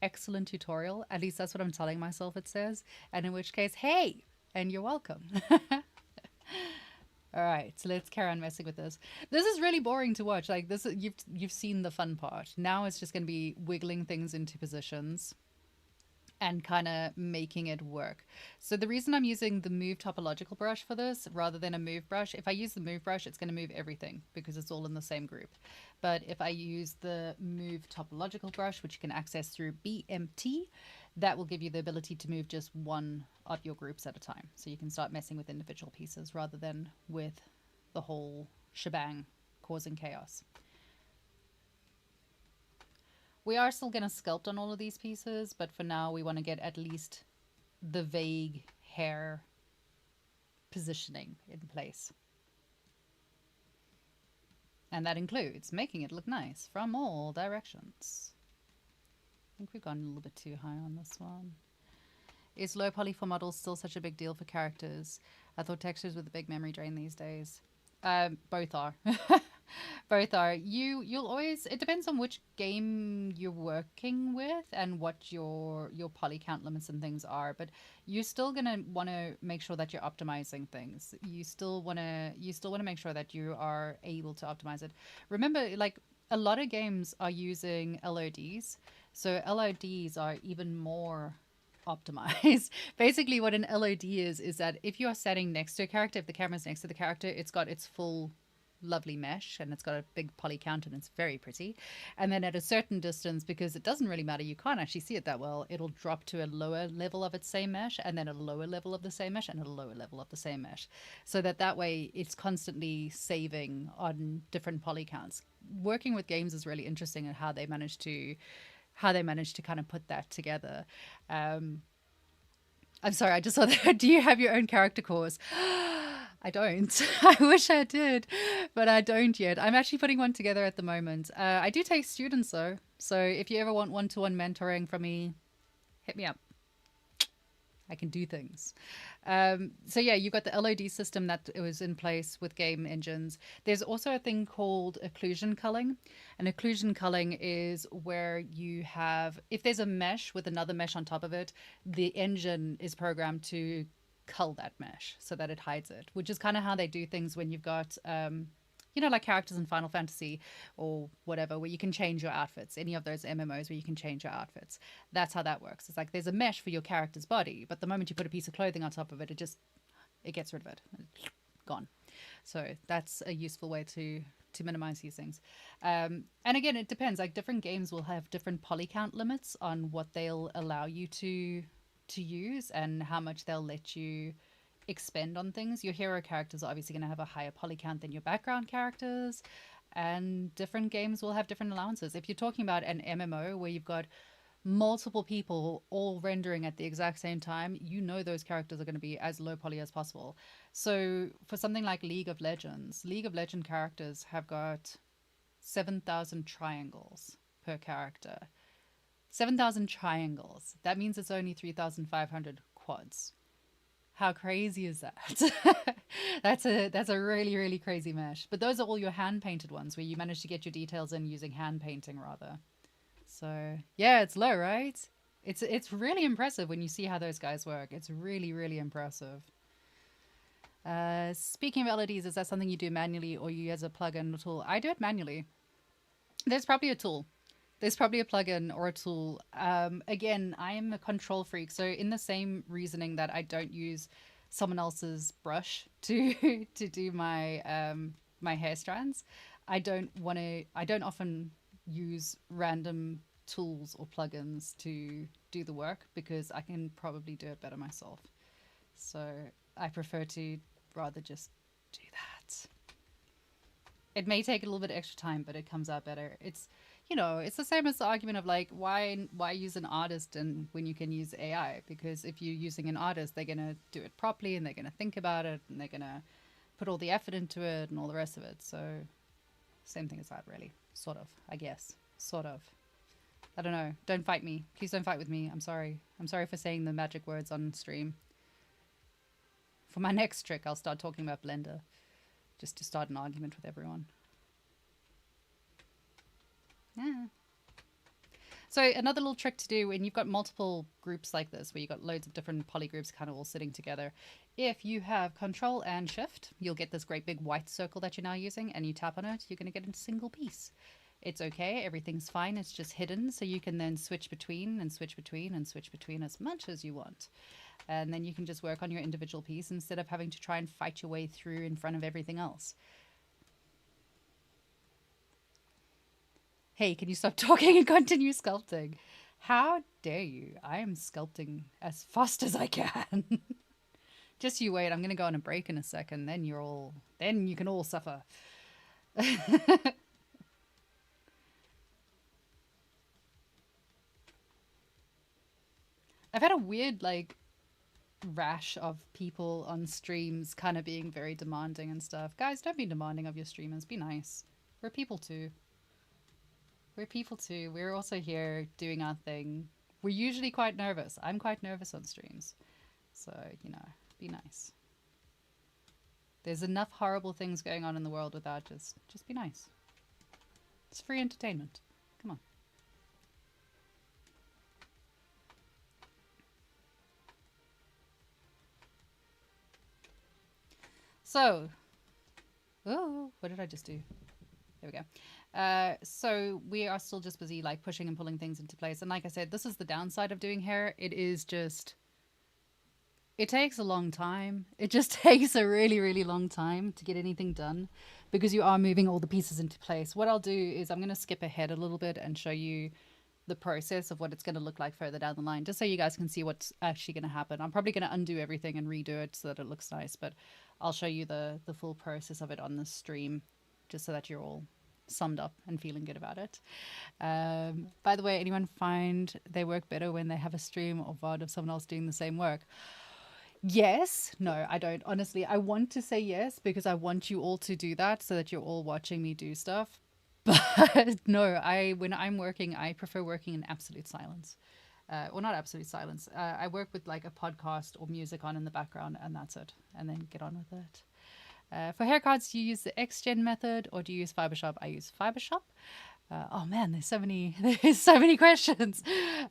Excellent tutorial. At least that's what I'm telling myself it says. And in which case, hey, and you're welcome. All right, so let's carry on messing with this. This is really boring to watch. Like this, you've seen the fun part. Now it's just going to be wiggling things into positions and kind of making it work. So the reason I'm using the move topological brush for this rather than a move brush, if I use the move brush, it's going to move everything because it's all in the same group. But if I use the move topological brush, which you can access through BMT, that will give you the ability to move just one of your groups at a time. So you can start messing with individual pieces rather than with the whole shebang causing chaos. We are still going to sculpt on all of these pieces, but for now we want to get at least the vague hair positioning in place. And that includes making it look nice from all directions. I think we've gone a little bit too high on this one. Is low poly for models still such a big deal for characters? I thought textures were the big memory drain these days. Both are. Both are. You'll always, it depends on which game you're working with and what your poly count limits and things are, but you're still gonna want to make sure that you're optimizing things. You still want to make sure that you are able to optimize it. Remember, like a lot of games are using LODs, so LODs are even more optimized. Basically what an LOD is that if you are sitting next to a character, if the camera's next to the character, it's got its full lovely mesh and it's got a big poly count and it's very pretty. And then at a certain distance, because it doesn't really matter, you can't actually see it that well, it'll drop to a lower level of its same mesh, and then a lower level of the same mesh, and a lower level of the same mesh, so that way it's constantly saving on different poly counts. Working with games is really interesting and how they manage to kind of put that together. I'm sorry, I just saw that. Do you have your own character course? I don't. I wish I did, but I don't yet. I'm actually putting one together at the moment. I do take students though, so if you ever want one-to-one mentoring from me, hit me up. I can do things. So yeah, you've got the LOD system that was in place with game engines. There's also a thing called occlusion culling. And occlusion culling is where you have, if there's a mesh with another mesh on top of it, the engine is programmed to cull that mesh so that it hides it, which is kind of how they do things when you've got you know, like characters in Final Fantasy or whatever, where you can change your outfits, any of those MMOs where you can change your outfits. That's how that works. It's like there's a mesh for your character's body, but the moment you put a piece of clothing on top of it, it gets rid of it. Gone. So that's a useful way to minimize these things. And again, it depends. Like different games will have different poly count limits on what they'll allow you to use and how much they'll let you expend on things. Your hero characters are obviously going to have a higher poly count than your background characters, and different games will have different allowances. If you're talking about an MMO where you've got multiple people all rendering at the exact same time, you know those characters are going to be as low poly as possible. So for something like League of Legends characters have got 7,000 triangles per character. 7,000 triangles. That means it's only 3,500 quads. How crazy is that? That's a really, really crazy mesh. But those are all your hand painted ones where you manage to get your details in using hand painting rather. So yeah, it's low, right? It's really impressive when you see how those guys work. It's really, really impressive. Speaking of LEDs, is that something you do manually or you use a plugin or tool? I do it manually. There's probably a tool. There's probably a plugin or a tool. Again, I'm a control freak, so in the same reasoning that I don't use someone else's brush to to do my my hair strands, I don't often use random tools or plugins to do the work because I can probably do it better myself. So I prefer to rather just do that. It may take a little bit extra time, but it comes out better. It's, you know, it's the same as the argument of like, why use an artist and when you can use AI? Because if you're using an artist, they're going to do it properly and they're going to think about it and they're going to put all the effort into it and all the rest of it. So same thing as that, really. Sort of, I guess. Sort of. I don't know. Don't fight me. Please don't fight with me. I'm sorry. I'm sorry for saying the magic words on stream. For my next trick, I'll start talking about Blender. Just to start an argument with everyone. Yeah. So another little trick to do when you've got multiple groups like this, where you've got loads of different poly groups kind of all sitting together, if you have Control and Shift, you'll get this great big white circle that you're now using, and you tap on it, you're going to get a single piece. It's okay, everything's fine, it's just hidden, so you can then switch between and switch between and switch between as much as you want. And then you can just work on your individual piece instead of having to try and fight your way through in front of everything else. Hey, can you stop talking and continue sculpting? How dare you? I am sculpting as fast as I can. Just you wait, I'm going to go on a break in a second, then you can all suffer. I've had a weird, like, rash of people on streams kind of being very demanding and stuff. Guys, don't be demanding of your streamers. Be nice. We're people too. We're people too. We're also here doing our thing. We're usually quite nervous. I'm quite nervous on streams. So, you know, be nice. There's enough horrible things going on in the world without just be nice. It's free entertainment. Come on. So, oh, what did I just do? There we go. So we are still just busy like pushing and pulling things into place. And like I said, this is the downside of doing hair. It takes a long time. It just takes a really, really long time to get anything done because you are moving all the pieces into place. What I'll do is I'm going to skip ahead a little bit and show you the process of what it's going to look like further down the line, just so you guys can see what's actually going to happen. I'm probably going to undo everything and redo it so that it looks nice, but I'll show you the full process of it on the stream just so that you're all summed up and feeling good about it. By the way, anyone find they work better when they have a stream or VOD of someone else doing the same work? Yes. No, I don't. Honestly, I want to say yes because I want you all to do that so that you're all watching me do stuff. But no, when I'm working, I prefer working in absolute silence. Well, not absolute silence. I work with like a podcast or music on in the background and that's it. And then get on with it. For haircuts, do you use the XGen method or do you use Fibershop? I use Fibershop. Oh man, there's so many questions.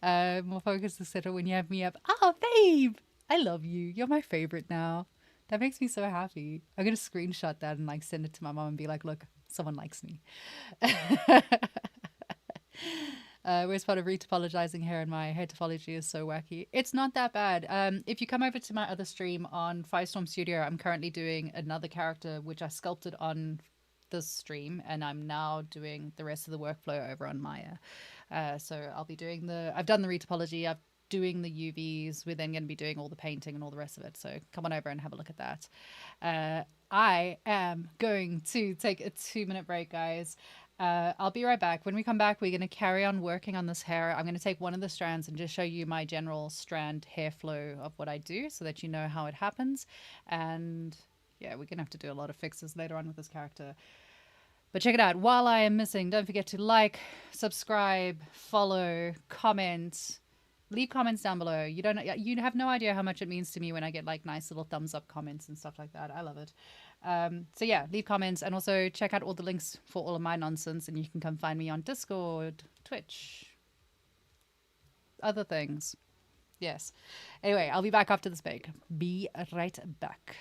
More focused, etc. When you have me up. Oh, babe, I love you. You're my favorite now. That makes me so happy. I'm gonna screenshot that and like send it to my mom and be like, look, someone likes me. Where's part of retopologizing hair, and my hair topology is so wacky. It's not that bad. If you come over to my other stream on Firestorm Studio, I'm currently doing another character which I sculpted on this stream, and I'm now doing the rest of the workflow over on Maya. So I'll be doing I've done the retopology, I'm doing the UVs. We're then going to be doing all the painting and all the rest of it. So come on over and have a look at that. I am going to take a 2-minute break, guys. I'll be right back. When we come back, we're going to carry on working on this hair. I'm going to take one of the strands and just show you my general strand hair flow of what I do so that you know how it happens. And yeah, we're going to have to do a lot of fixes later on with this character. But check it out. While I am missing, don't forget to like, subscribe, follow, comment. Leave comments down below. You have no idea how much it means to me when I get like nice little thumbs up comments and stuff like that. I love it. So yeah, leave comments, and also check out all the links for all of my nonsense, and you can come find me on Discord, Twitch, other things. Yes. Anyway, I'll be back after this break. Be right back.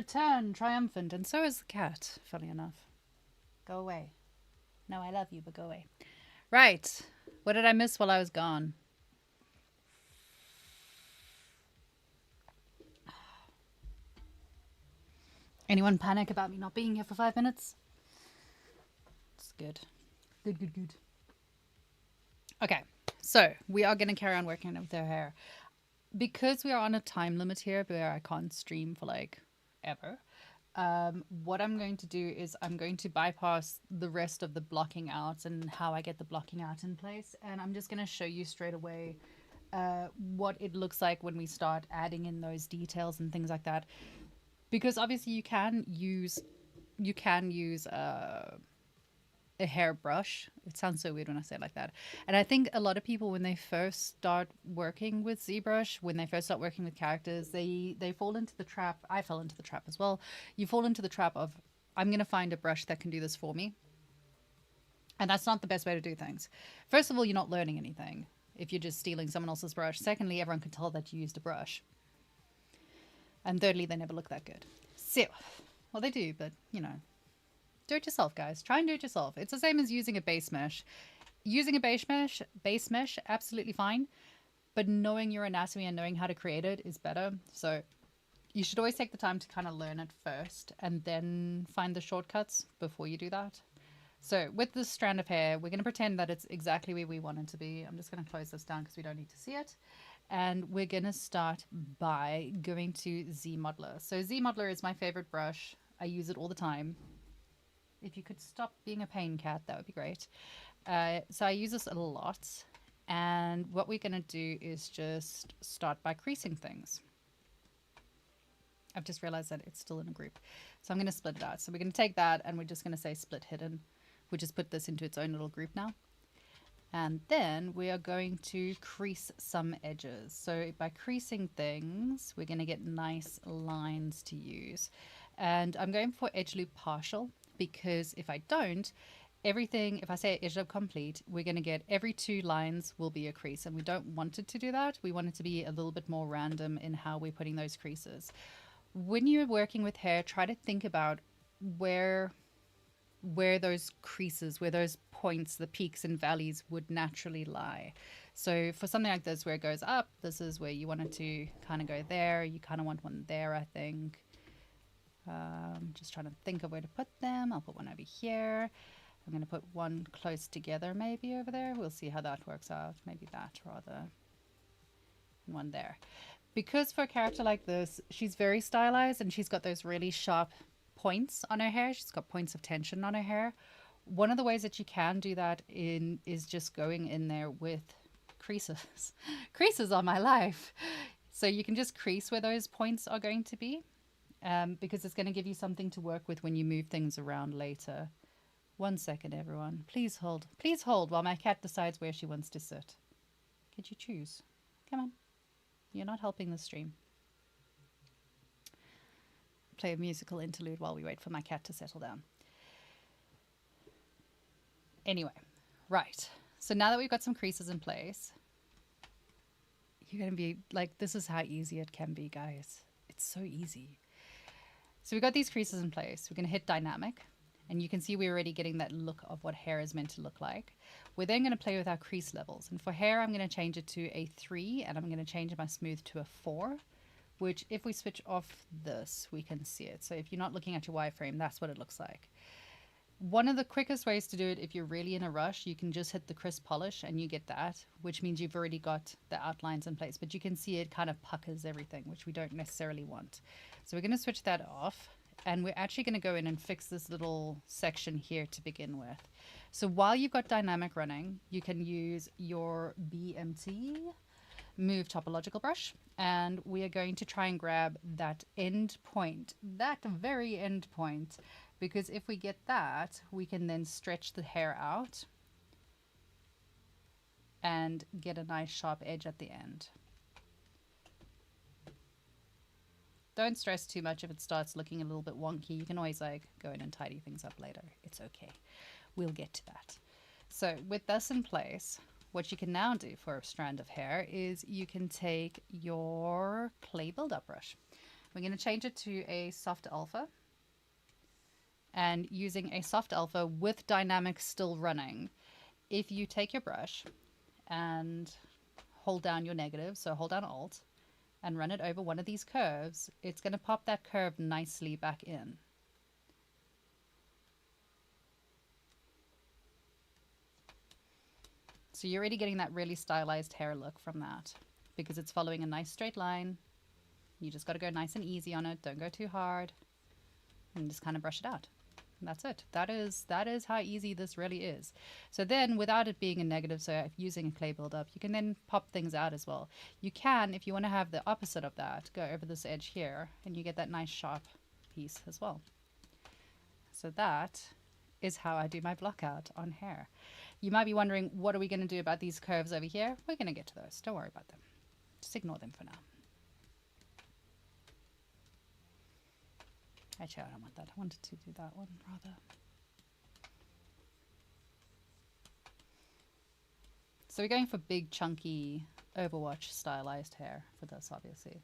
return triumphant, and so is the cat, funny enough. Go away. No, I love you, but go away. Right. What did I miss while I was gone? Anyone panic about me not being here for 5 minutes? It's good. Good, good, good. Okay, so we are going to carry on working with our hair. Because we are on a time limit here where I can't stream for like ever, what I'm going to do is I'm going to bypass the rest of the blocking out and how I get the blocking out in place. And I'm just going to show you straight away what it looks like when we start adding in those details and things like that. Because obviously you can use a hairbrush. It sounds so weird when I say it like that. And I think a lot of people, when they first start working with ZBrush, when they first start working with characters, they fall into the trap. I fell into the trap as well. You fall into the trap of, I'm going to find a brush that can do this for me. And that's not the best way to do things. First of all, you're not learning anything if you're just stealing someone else's brush. Secondly, everyone can tell that you used a brush. And thirdly, they never look that good. So, well, they do, but, you know, do it yourself, guys. Try and do it yourself. It's the same as using a base mesh. Using a base mesh, absolutely fine. But knowing your anatomy and knowing how to create it is better. So you should always take the time to kind of learn it first and then find the shortcuts before you do that. So with this strand of hair, we're going to pretend that it's exactly where we want it to be. I'm just going to close this down because we don't need to see it. And we're going to start by going to Z Modeler. So Z Modeler is my favorite brush. I use it all the time. If you could stop being a pain, cat, that would be great. So I use this a lot. And what we're going to do is just start by creasing things. I've just realized that it's still in a group. So I'm going to split it out. So we're going to take that and we're just going to say split hidden. We'll just put this into its own little group now. And then we are going to crease some edges. So by creasing things, we're going to get nice lines to use. And I'm going for edge loop partial because if I don't, everything, if I say edge loop complete, we're going to get every 2 lines will be a crease. And we don't want it to do that. We want it to be a little bit more random in how we're putting those creases. When you're working with hair, try to think about where those creases, where those points, the peaks and valleys would naturally lie. So for something like this where it goes up, this is where you want it to kind of go there. You kind of want one there, I think. Just trying to think of where to put them. I'll put one over here. I'm going to put one close together maybe over there. We'll see how that works out. Maybe that rather. And one there. Because for a character like this, she's very stylized and she's got those really sharp points on her hair. She's got points of tension on her hair. One of the ways that you can do that is just going in there with creases. Creases are my life. So you can just crease where those points are going to be because it's going to give you something to work with when you move things around later. 1 second, everyone. Please hold. Please hold while my cat decides where she wants to sit. Could you choose? Come on. You're not helping the stream. Play a musical interlude while we wait for my cat to settle down. Anyway, right. So now that we've got some creases in place, you're going to be like, this is how easy it can be, guys. It's so easy. So we've got these creases in place. We're going to hit dynamic. And you can see we're already getting that look of what hair is meant to look like. We're then going to play with our crease levels. And for hair, I'm going to change it to a 3. And I'm going to change my smooth to a 4. Which if we switch off this, we can see it. So if you're not looking at your wireframe, that's what it looks like. One of the quickest ways to do it, if you're really in a rush, you can just hit the crisp polish and you get that, which means you've already got the outlines in place. But you can see it kind of puckers everything, which we don't necessarily want. So we're going to switch that off. And we're actually going to go in and fix this little section here to begin with. So while you've got dynamic running, you can use your BMT move topological brush. And we are going to try and grab that end point, that very end point. Because if we get that, we can then stretch the hair out and get a nice sharp edge at the end. Don't stress too much if it starts looking a little bit wonky. You can always like go in and tidy things up later. It's okay. We'll get to that. So with this in place, what you can now do for a strand of hair is you can take your clay build-up brush. We're going to change it to a soft alpha. And using a soft alpha with dynamics still running, if you take your brush and hold down your negative, so hold down Alt, and run it over one of these curves, it's going to pop that curve nicely back in. So you're already getting that really stylized hair look from that because it's following a nice straight line. You just got to go nice and easy on it. Don't go too hard and just kind of brush it out. And that's it. That is how easy this really is. So then without it being a negative, so if using a clay buildup, you can then pop things out as well. You can, if you want to have the opposite of that, go over this edge here and you get that nice sharp piece as well. So that is how I do my blockout on hair. You might be wondering, what are we going to do about these curves over here? We're going to get to those. Don't worry about them. Just ignore them for now. Actually, I don't want that. I wanted to do that one rather. So we're going for big, chunky, Overwatch stylized hair for this, obviously.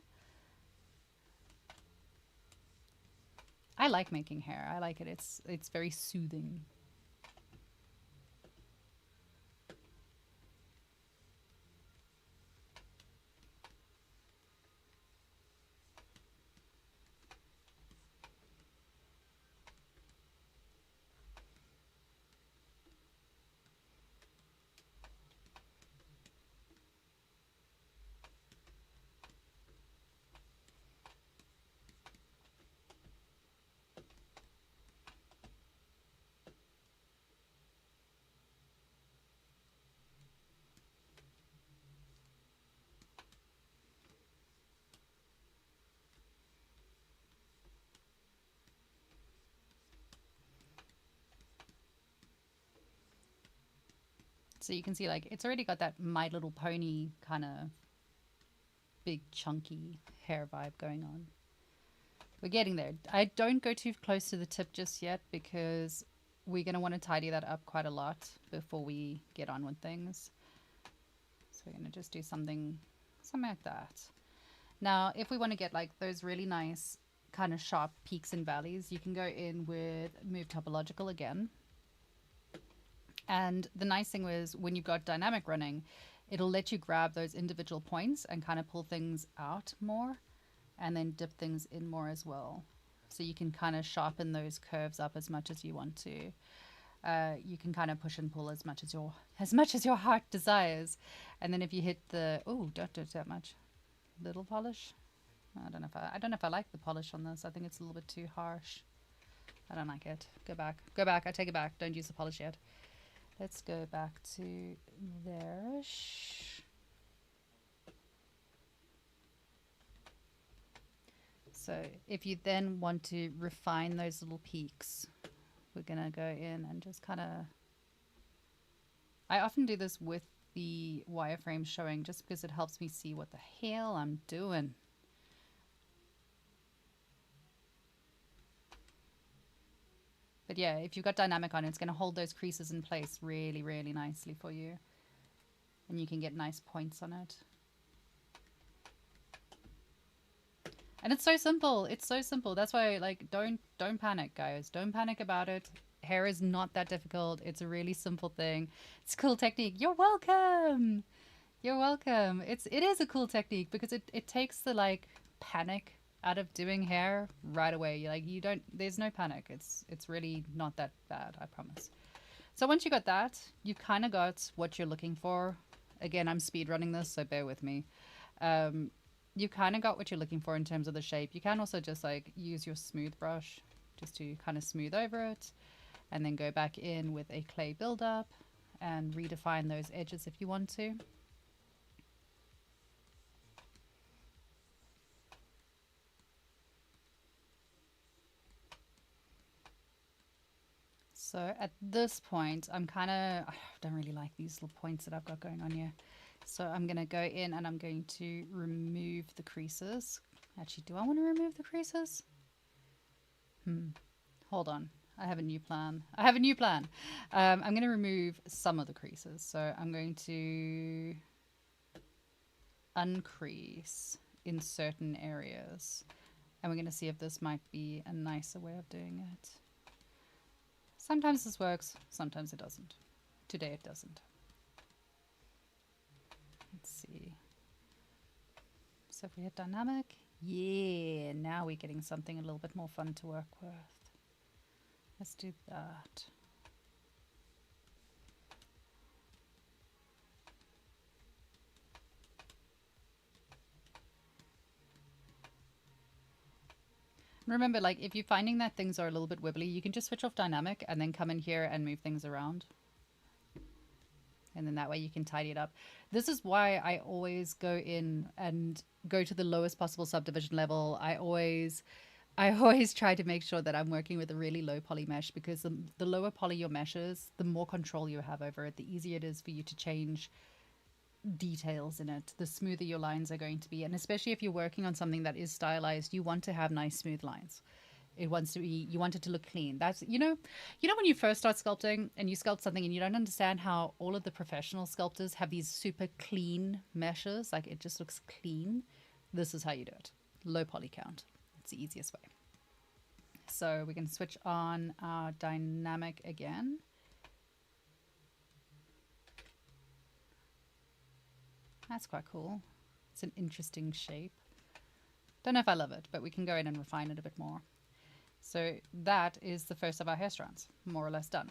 I like making hair. I like it. It's very soothing. So you can see, like, it's already got that My Little Pony kind of big chunky hair vibe going on. We're getting there. I don't go too close to the tip just yet because we're going to want to tidy that up quite a lot before we get on with things. So we're going to just do something like that. Now, if we want to get like those really nice kind of sharp peaks and valleys, you can go in with Move Topological again. And the nice thing was when you've got dynamic running, it'll let you grab those individual points and kind of pull things out more and then dip things in more as well. So you can kind of sharpen those curves up as much as you want to. You can kind of push and pull as much as your heart desires. And then if you hit the, oh, don't do it that much. Little polish. I don't know if I like the polish on this. I think it's a little bit too harsh. I don't like it. Go back. I take it back. Don't use the polish yet. Let's go back to there. So if you then want to refine those little peaks, we're going to go in and just kind of... I often do this with the wireframe showing just because it helps me see what the hell I'm doing. But yeah, if you've got dynamic on, it's going to hold those creases in place really, really nicely for you. And you can get nice points on it. And it's so simple. It's so simple. That's why, like, don't panic, guys. Don't panic about it. Hair is not that difficult. It's a really simple thing. It's a cool technique. You're welcome. You're welcome. It is a cool technique because it takes the, like, panic out of doing hair right away. Like, there's no panic. It's really not that bad, I promise. So once you got that, you kind of got what you're looking for. Again, I'm speed running this, so bear with me. You kind of got what you're looking for in terms of the shape. You can also just like use your smooth brush just to kind of smooth over it and then go back in with a clay buildup and redefine those edges if you want to. So at this point, I don't really like these little points that I've got going on here. So I'm going to go in and I'm going to remove the creases. Actually, do I want to remove the creases? Hold on. I have a new plan. I'm going to remove some of the creases. So I'm going to uncrease in certain areas. And we're going to see if this might be a nicer way of doing it. Sometimes this works, sometimes it doesn't. Today it doesn't. Let's see. So if we hit dynamic, yeah, now we're getting something a little bit more fun to work with. Let's do that. Remember, like, if you're finding that things are a little bit wibbly, you can just switch off dynamic and then come in here and move things around. And then that way you can tidy it up. This is why I always go in and go to the lowest possible subdivision level. I always try to make sure that I'm working with a really low poly mesh, because the lower poly your mesh is, the more control you have over it, the easier it is for you to change details in it, the smoother your lines are going to be. And especially if you're working on something that is stylized, you want to have nice smooth lines. It wants to be, you want it to look clean. That's, you know when you first start sculpting and you sculpt something and you don't understand how all of the professional sculptors have these super clean meshes, like it just looks clean. This is how you do it. Low poly count. It's the easiest way. So we can switch on our dynamic again. That's quite cool. It's an interesting shape. Don't know if I love it, but we can go in and refine it a bit more. So that is the first of our hair strands, more or less done.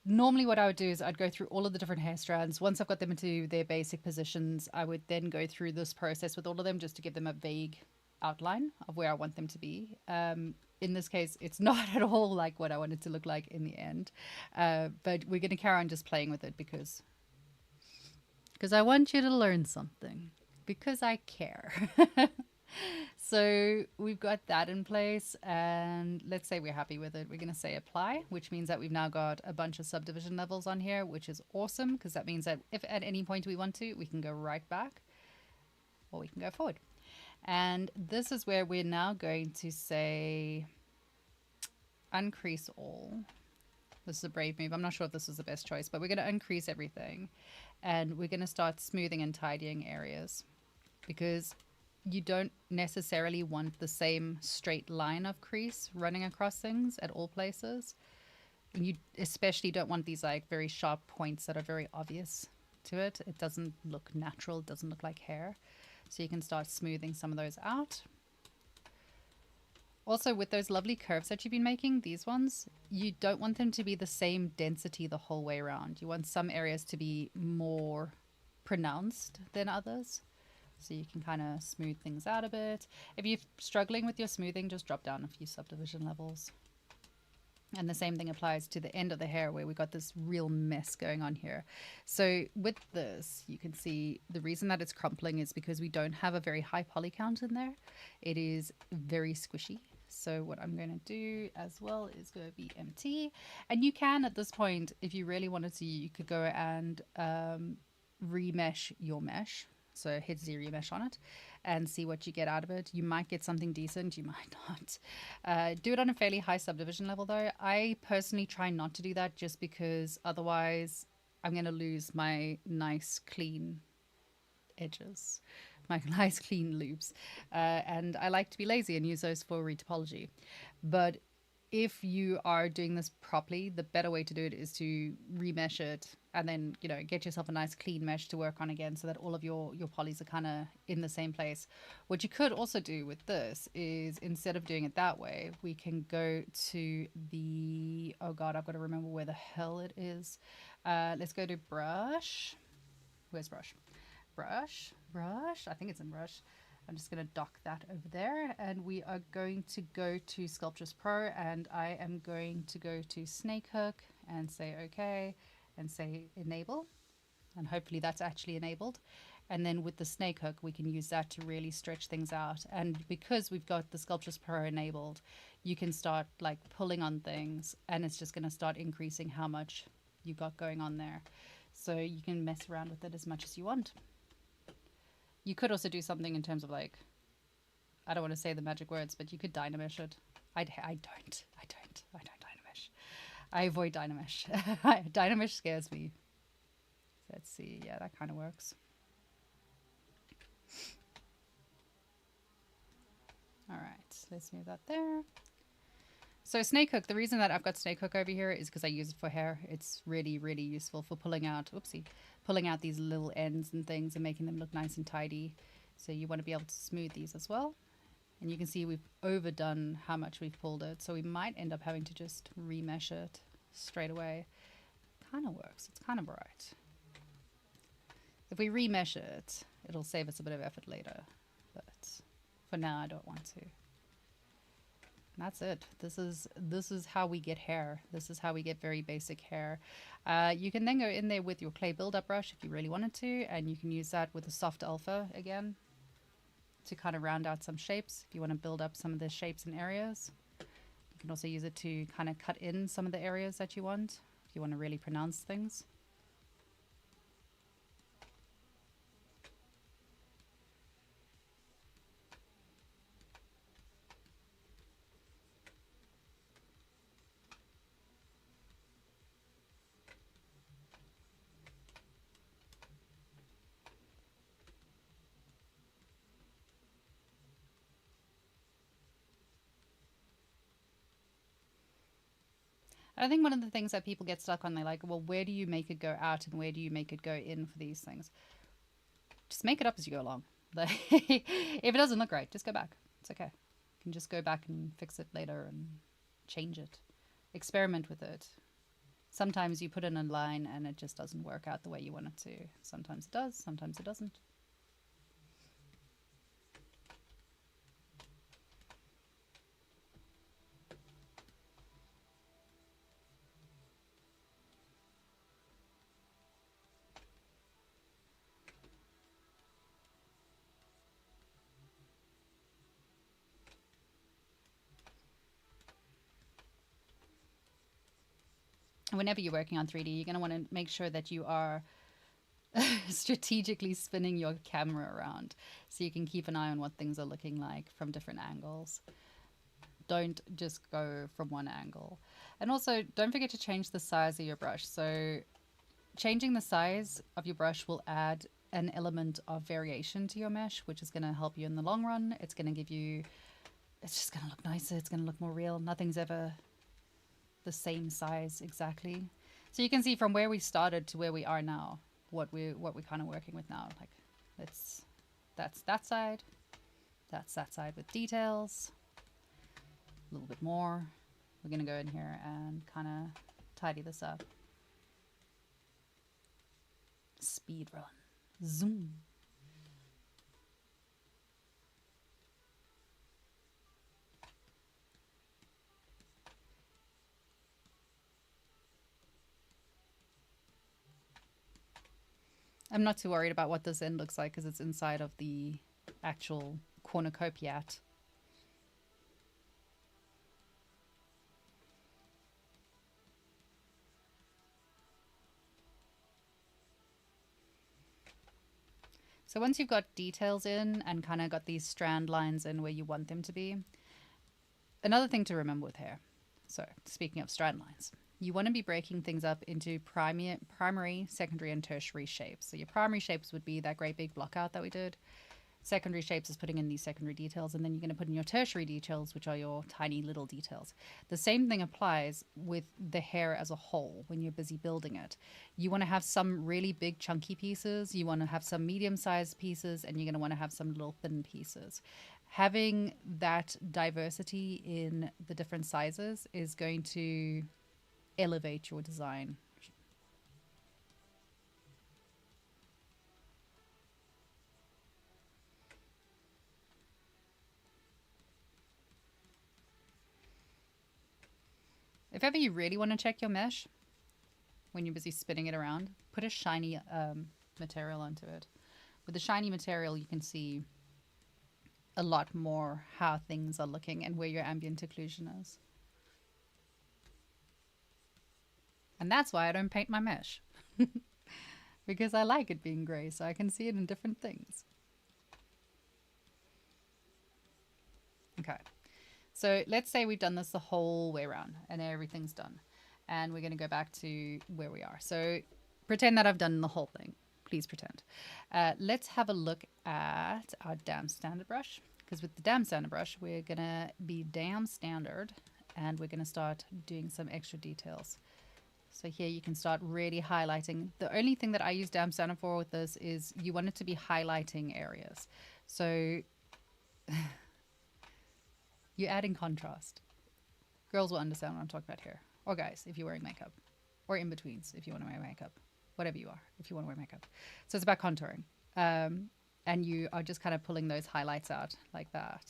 Normally what I would do is I'd go through all of the different hair strands. Once I've got them into their basic positions, I would then go through this process with all of them just to give them a vague outline of where I want them to be. In this case, it's not at all like what I want it to look like in the end. But we're going to carry on just playing with it because I want you to learn something, because I care. So we've got that in place, and let's say we're happy with it. We're going to say apply, which means that we've now got a bunch of subdivision levels on here, which is awesome, because that means that if at any point we want to, we can go right back or we can go forward. And this is where we're now going to say uncrease all. This is a brave move. I'm not sure if this is the best choice, but we're going to increase everything, and we're going to start smoothing and tidying areas, because you don't necessarily want the same straight line of crease running across things at all places. And you especially don't want these like very sharp points that are very obvious to it. It doesn't look natural. It doesn't look like hair. So you can start smoothing some of those out. Also, with those lovely curves that you've been making, these ones, you don't want them to be the same density the whole way around. You want some areas to be more pronounced than others. So you can kind of smooth things out a bit. If you're struggling with your smoothing, just drop down a few subdivision levels. And the same thing applies to the end of the hair where we got this real mess going on here. So with this, you can see the reason that it's crumpling is because we don't have a very high poly count in there. It is very squishy. So what I'm going to do as well is go be empty. And you can, at this point, if you really wanted to, you could go and remesh your mesh. So hit zero mesh on it and see what you get out of it. You might get something decent, you might not. Do it on a fairly high subdivision level though. I personally try not to do that just because otherwise I'm going to lose my nice clean edges, my nice clean loops. And I like to be lazy and use those for retopology. But if you are doing this properly, the better way to do it is to remesh it and then, you know, get yourself a nice clean mesh to work on again so that all of your polys are kind of in the same place. What you could also do with this is, instead of doing it that way, we can go to the, oh God, I've got to remember where the hell it is. Let's go to brush. Where's brush? Brush. I think it's in brush. I'm just going to dock that over there, and we are going to go to Sculptris Pro, and I am going to go to snake hook and say okay and say enable, and hopefully that's actually enabled. And then with the snake hook we can use that to really stretch things out, and because we've got the Sculptris Pro enabled, you can start like pulling on things and it's just going to start increasing how much you got going on there, so you can mess around with it as much as you want. You could also do something in terms of like, I don't want to say the magic words, but you could dynamesh it. I don't dynamesh. I avoid dynamesh. Dynamesh scares me. Let's see. Yeah, that kind of works. All right, let's move that there. So snake hook, the reason that I've got snake hook over here is because I use it for hair. It's really, really useful for pulling out, oopsie, pulling out these little ends and things and making them look nice and tidy. So you want to be able to smooth these as well. And you can see we've overdone how much we've pulled it. So we might end up having to just remesh it straight away. Kind of works. It's kind of right. If we remesh it, it'll save us a bit of effort later. But for now, I don't want to. That's it. This is how we get hair. This is how we get very basic hair. You can then go in there with your clay build-up brush if you really wanted to, and you can use that with a soft alpha again to kind of round out some shapes if you want to build up some of the shapes and areas. You can also use it to kind of cut in some of the areas that you want if you want to really pronounce things. I think one of the things that people get stuck on, they're like, well, where do you make it go out and where do you make it go in for these things? Just make it up as you go along. If it doesn't look right, just go back. It's okay. You can just go back and fix it later and change it. Experiment with it. Sometimes you put in a line and it just doesn't work out the way you want it to. Sometimes it does, sometimes it doesn't. Whenever you're working on 3D, you're going to want to make sure that you are strategically spinning your camera around so you can keep an eye on what things are looking like from different angles. Don't just go from one angle. And also, don't forget to change the size of your brush. So changing the size of your brush will add an element of variation to your mesh, which is going to help you in the long run. It's going to give you, it's just going to look nicer. It's going to look more real. Nothing's ever the same size exactly. So you can see from where we started to where we are now, what we're kind of working with now. Like that's that side with details. A little bit more. We're gonna go in here and kind of tidy this up. Speed run. Zoom. I'm not too worried about what this end looks like because it's inside of the actual cornucopiat. So once you've got details in and kind of got these strand lines in where you want them to be, another thing to remember with hair. So speaking of strand lines, you want to be breaking things up into primary, secondary, and tertiary shapes. So your primary shapes would be that great big blockout that we did. Secondary shapes is putting in these secondary details, and then you're going to put in your tertiary details, which are your tiny little details. The same thing applies with the hair as a whole when you're busy building it. You want to have some really big chunky pieces, you want to have some medium-sized pieces, and you're going to want to have some little thin pieces. Having that diversity in the different sizes is going to elevate your design. If ever you really want to check your mesh, when you're busy spinning it around, put a shiny material onto it. With the shiny material, you can see a lot more how things are looking and where your ambient occlusion is. And that's why I don't paint my mesh. Because I like it being gray, so I can see it in different things. Okay. So let's say we've done this the whole way around and everything's done. And we're going to go back to where we are. So pretend that I've done the whole thing. Please pretend. Let's have a look at our damn standard brush. because with the dam standard brush, we're going to be dam standard and we're going to start doing some extra details. So here you can start really highlighting. The only thing that I use dam standard for with this is you want it to be highlighting areas. So you're adding contrast. Girls will understand what I'm talking about here. Or guys, if you're wearing makeup. Or in-betweens, if you want to wear makeup. Whatever you are, if you want to wear makeup. So it's about contouring. And you are just kind of pulling those highlights out like that.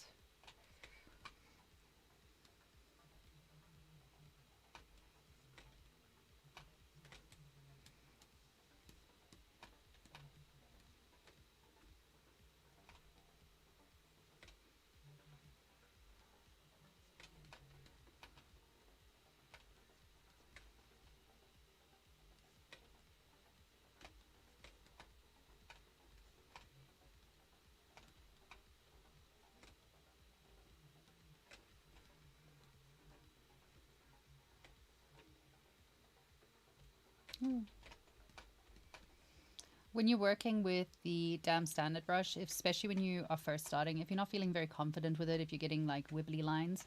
When you're working with the dam standard brush, especially when you are first starting, if you're not feeling very confident with it, if you're getting like wibbly lines,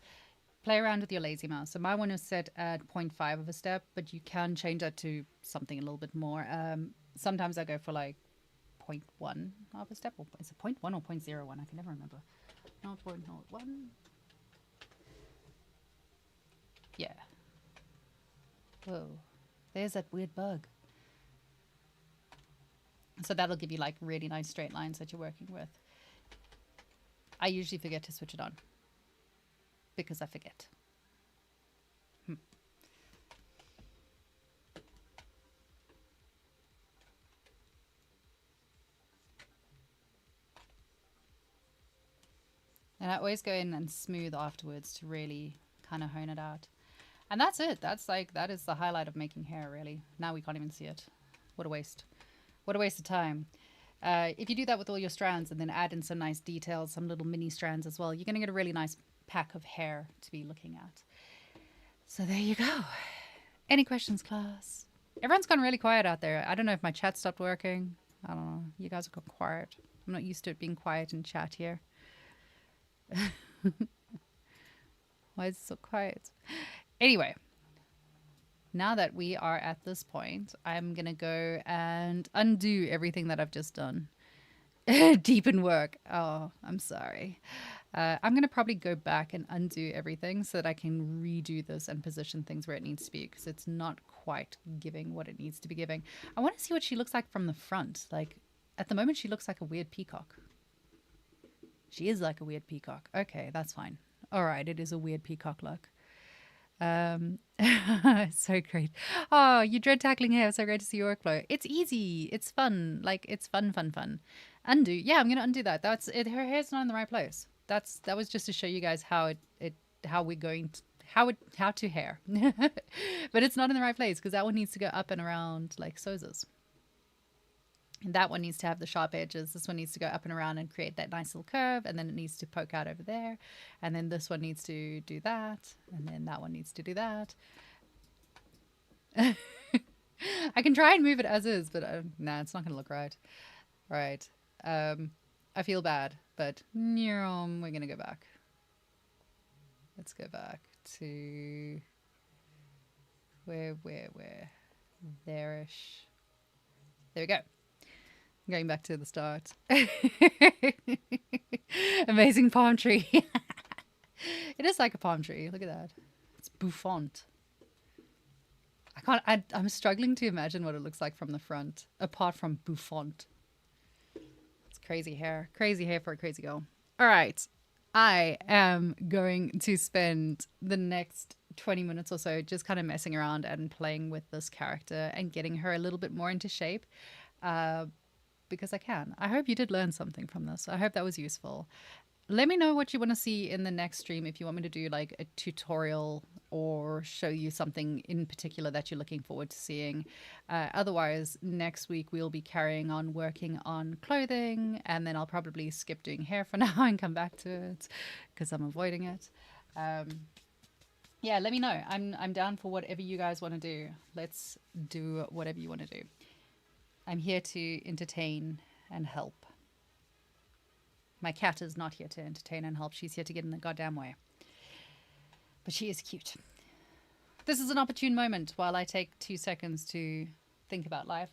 play around with your lazy mouse. So my one is set at 0.5 of a step, but you can change that to something a little bit more. Sometimes I go for like 0.1 of a step, or is it 0.1 or 0.01? I can never remember. No, 0.01. Yeah. Whoa, there's that weird bug. So that'll give you like really nice straight lines that you're working with. I usually forget to switch it on because I forget. And I always go in and smooth afterwards to really kind of hone it out. And that's it. That's like, that is the highlight of making hair, really. Now we can't even see it. What a waste. What a waste of time. If you do that with all your strands and then add in some nice details, some little mini strands as well, you're going to get a really nice pack of hair to be looking at. So there you go. Any questions, class? Everyone's gone really quiet out there. I don't know if my chat stopped working. I don't know. You guys have gone quiet. I'm not used to it being quiet in chat here. Why is it so quiet? Anyway. Now that we are at this point, I'm going to go and undo everything that I've just done. Deep in work. Oh, I'm sorry. I'm going to probably go back and undo everything so that I can redo this and position things where it needs to be, because it's not quite giving what it needs to be giving. I want to see what she looks like from the front. Like, at the moment, she looks like a weird peacock. She is like a weird peacock. Okay, that's fine. All right, it is a weird peacock look. So great. Oh, you dread tackling hair. So great to see your workflow. It's easy. It's fun. Like, it's fun. Undo. Yeah, I'm gonna undo that. That's it. Her hair's not in the right place. That was just to show you guys how we're going to, how to hair. But it's not in the right place because that one needs to go up and around like Soza's. And that one needs to have the sharp edges. This one needs to go up and around and create that nice little curve. And then it needs to poke out over there. And then this one needs to do that. And then that one needs to do that. I can try and move it as is, but nah, it's not going to look right. All right. I feel bad, but we're going to go back. Let's go back to where? There-ish. There we go. Going back to the start. Amazing palm tree. It is like a palm tree. Look at that. It's bouffant. I'm struggling to imagine what it looks like from the front, apart from bouffant. It's crazy hair. Crazy hair for a crazy girl. All right. I am going to spend the next 20 minutes or so just kind of messing around and playing with this character and getting her a little bit more into shape. Because I can. I hope you did learn something from this. I hope that was useful. Let me know what you want to see in the next stream. If you want me to do like a tutorial or show you something in particular that you're looking forward to seeing. Otherwise, next week we'll be carrying on working on clothing, and then I'll probably skip doing hair for now and come back to it because I'm avoiding it. Yeah, let me know. I'm down for whatever you guys want to do. Let's do whatever you want to do. I'm here to entertain and help. My cat is not here to entertain and help. She's here to get in the goddamn way. But she is cute. This is an opportune moment while I take 2 seconds to think about life.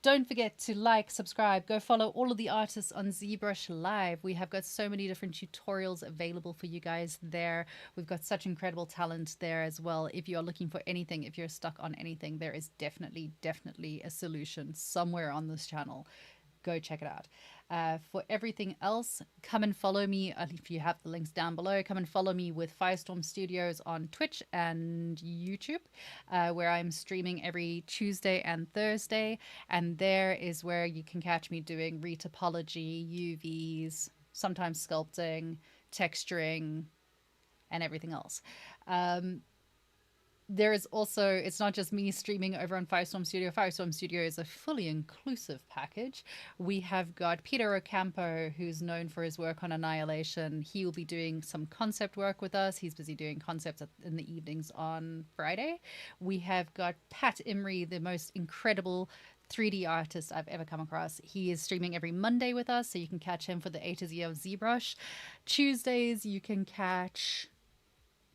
Don't forget to like, subscribe, go follow all of the artists on ZBrush Live. We have got so many different tutorials available for you guys there. We've got such incredible talent there as well. If you're looking for anything, if you're stuck on anything, there is definitely a solution somewhere on this channel. Go check it out. For everything else, come and follow me. If you have the links down below, come and follow me with Firestorm Studios on Twitch and YouTube, where I'm streaming every Tuesday and Thursday. And there is where you can catch me doing retopology, UVs, sometimes sculpting, texturing, and everything else. There is also, it's not just me streaming over on Firestorm Studio. Firestorm Studio is a fully inclusive package. We have got Peter Ocampo, who's known for his work on Annihilation. He will be doing some concept work with us. He's busy doing concepts in the evenings on Friday. We have got Pat Imrie, the most incredible 3D artist I've ever come across. He is streaming every Monday with us, so you can catch him for the A to Z of ZBrush. Tuesdays, you can catch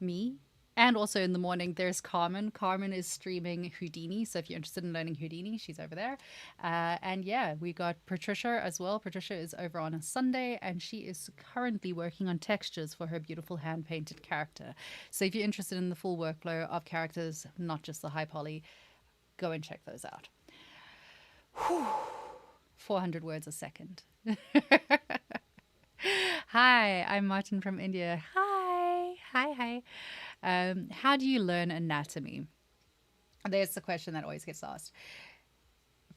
me. And also in the morning, there's Carmen. Carmen is streaming Houdini. So if you're interested in learning Houdini, she's over there. And yeah, we got Patricia as well. Patricia is over on a Sunday, and she is currently working on textures for her beautiful hand-painted character. So if you're interested in the full workflow of characters, not just the high poly, go and check those out. Whew. 400 words a second. Hi, I'm Martin from India. Hi. How do you learn anatomy? There's the question that always gets asked.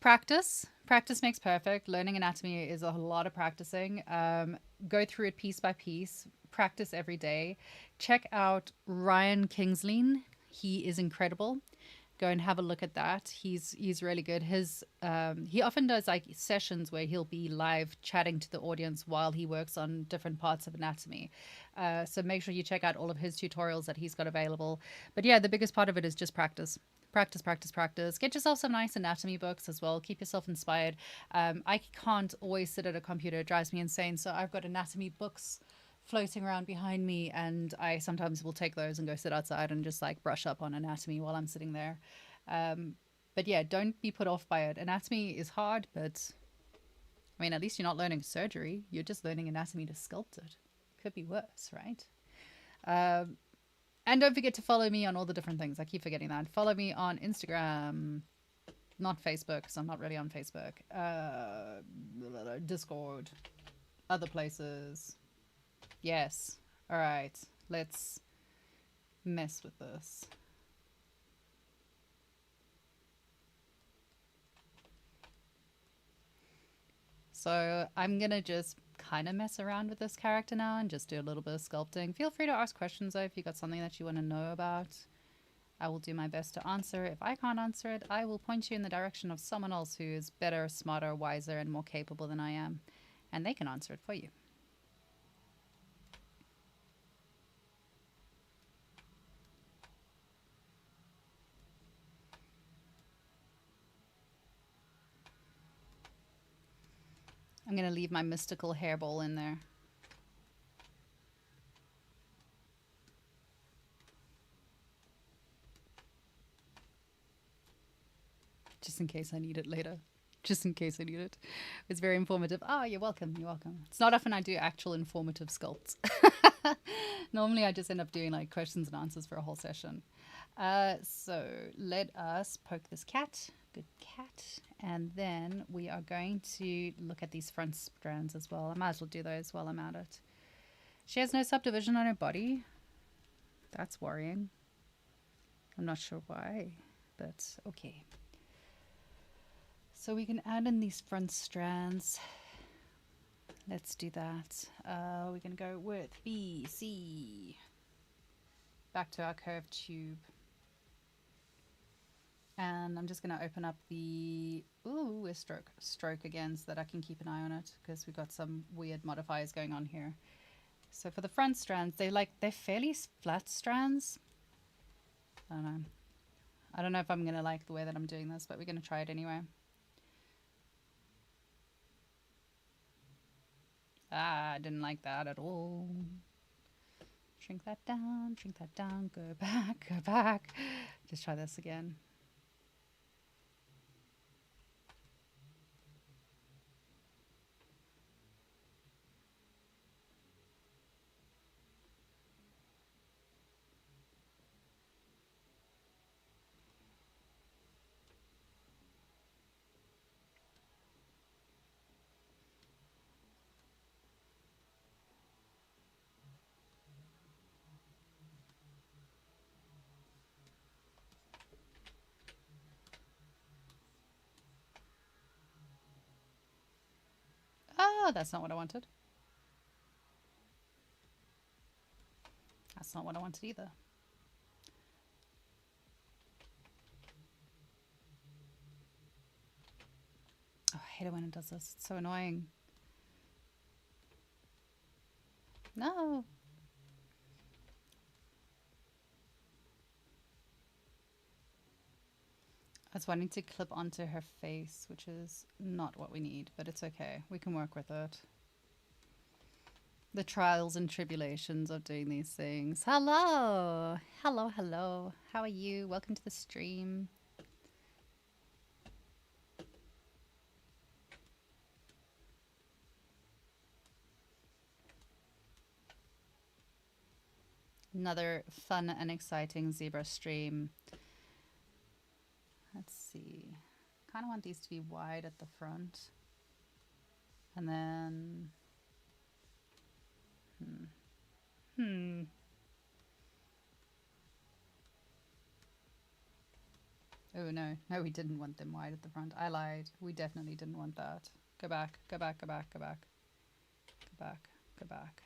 Practice makes perfect. Learning anatomy is a lot of practicing. Go through it piece by piece. Practice every day. Check out Ryan Kingsleen. He is incredible. Go and have a look at that. He's really good. He often does like sessions where he'll be live chatting to the audience while he works on different parts of anatomy. So make sure you check out all of his tutorials that he's got available. But yeah, the biggest part of it is just practice. Practice. Get yourself some nice anatomy books as well. Keep yourself inspired. I can't always sit at a computer. It drives me insane. So I've got anatomy books floating around behind me, and I sometimes will take those and go sit outside and just like brush up on anatomy while I'm sitting there. But yeah, don't be put off by it. Anatomy is hard, but I mean, at least you're not learning surgery. You're just learning anatomy to sculpt it. Could be worse, right? And don't forget to follow me on all the different things. I keep forgetting that. Follow me on Instagram, not Facebook, because I'm not really on Facebook. Discord, other places. Yes. All right. Let's mess with this. So I'm going to just kind of mess around with this character now and just do a little bit of sculpting. Feel free to ask questions though if you got something that you want to know about. I will do my best to answer. If I can't answer it, I will point you in the direction of someone else who is better, smarter, wiser, and more capable than I am. And they can answer it for you. I'm going to leave my mystical hairball in there. Just in case I need it later. Just in case I need it. It's very informative. Oh, you're welcome. You're welcome. It's not often I do actual informative sculpts. Normally I just end up doing like questions and answers for a whole session. So let us poke this cat. Good cat. And then we are going to look at these front strands as well. I might as well do those while I'm at it. She has no subdivision on her body. That's worrying. I'm not sure why, but okay. So we can add in these front strands. Let's do that. We're going to go with B, C. Back to our curved tube. And I'm just going to open up the stroke again so that I can keep an eye on it because we've got some weird modifiers going on here. So for the front strands, they're fairly flat strands. I don't know. I don't know if I'm going to like the way that I'm doing this, but we're going to try it anyway. Ah, I didn't like that at all. Shrink that down, go back, go back. Just try this again. Oh, that's not what I wanted. That's not what I wanted either. Oh, I hate it when it does this. It's so annoying. No. I was wanting to clip onto her face, which is not what we need, but it's okay. We can work with it. The trials and tribulations of doing these things. Hello! Hello, hello. How are you? Welcome to the stream. Another fun and exciting zebra stream. Let's see. Kind of want these to be wide at the front. And then... Oh no, no, we didn't want them wide at the front. I lied. We definitely didn't want that. Go back, go back, go back, go back. Go back, go back.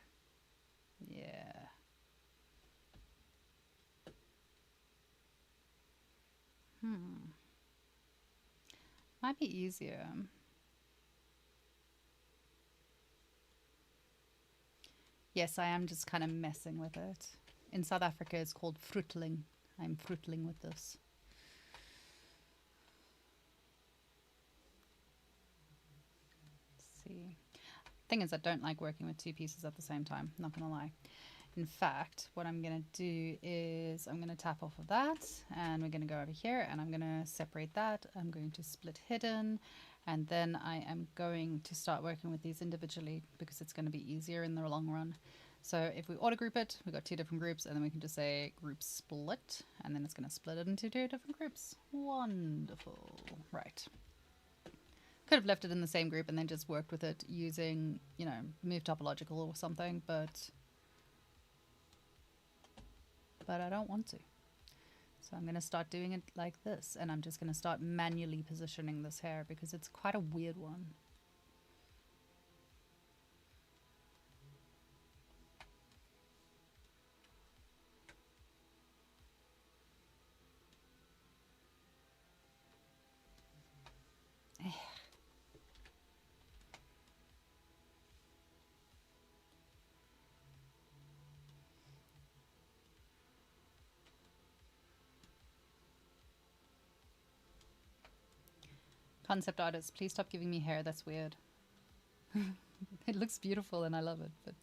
Yeah. Might be easier. Yes, I am just kind of messing with it. In South Africa, it's called fruitling. I'm fruitling with this. Let's see. Thing is, I don't like working with two pieces at the same time. Not gonna lie. In fact, what I'm gonna do is I'm gonna tap off of that, and we're gonna go over here, and I'm gonna separate that. I'm going to split hidden, and then I am going to start working with these individually because it's going to be easier in the long run. So if we auto group it, we've got two different groups, and then we can just say group split, and then it's going to split it into two different groups. Wonderful. Right. Could have left it in the same group and then just worked with it using, you know, move topological or something, but I don't want to. So I'm going to start doing it like this, and I'm just going to start manually positioning this hair because it's quite a weird one. Concept artists, please stop giving me hair that's weird. It looks beautiful and I love it, but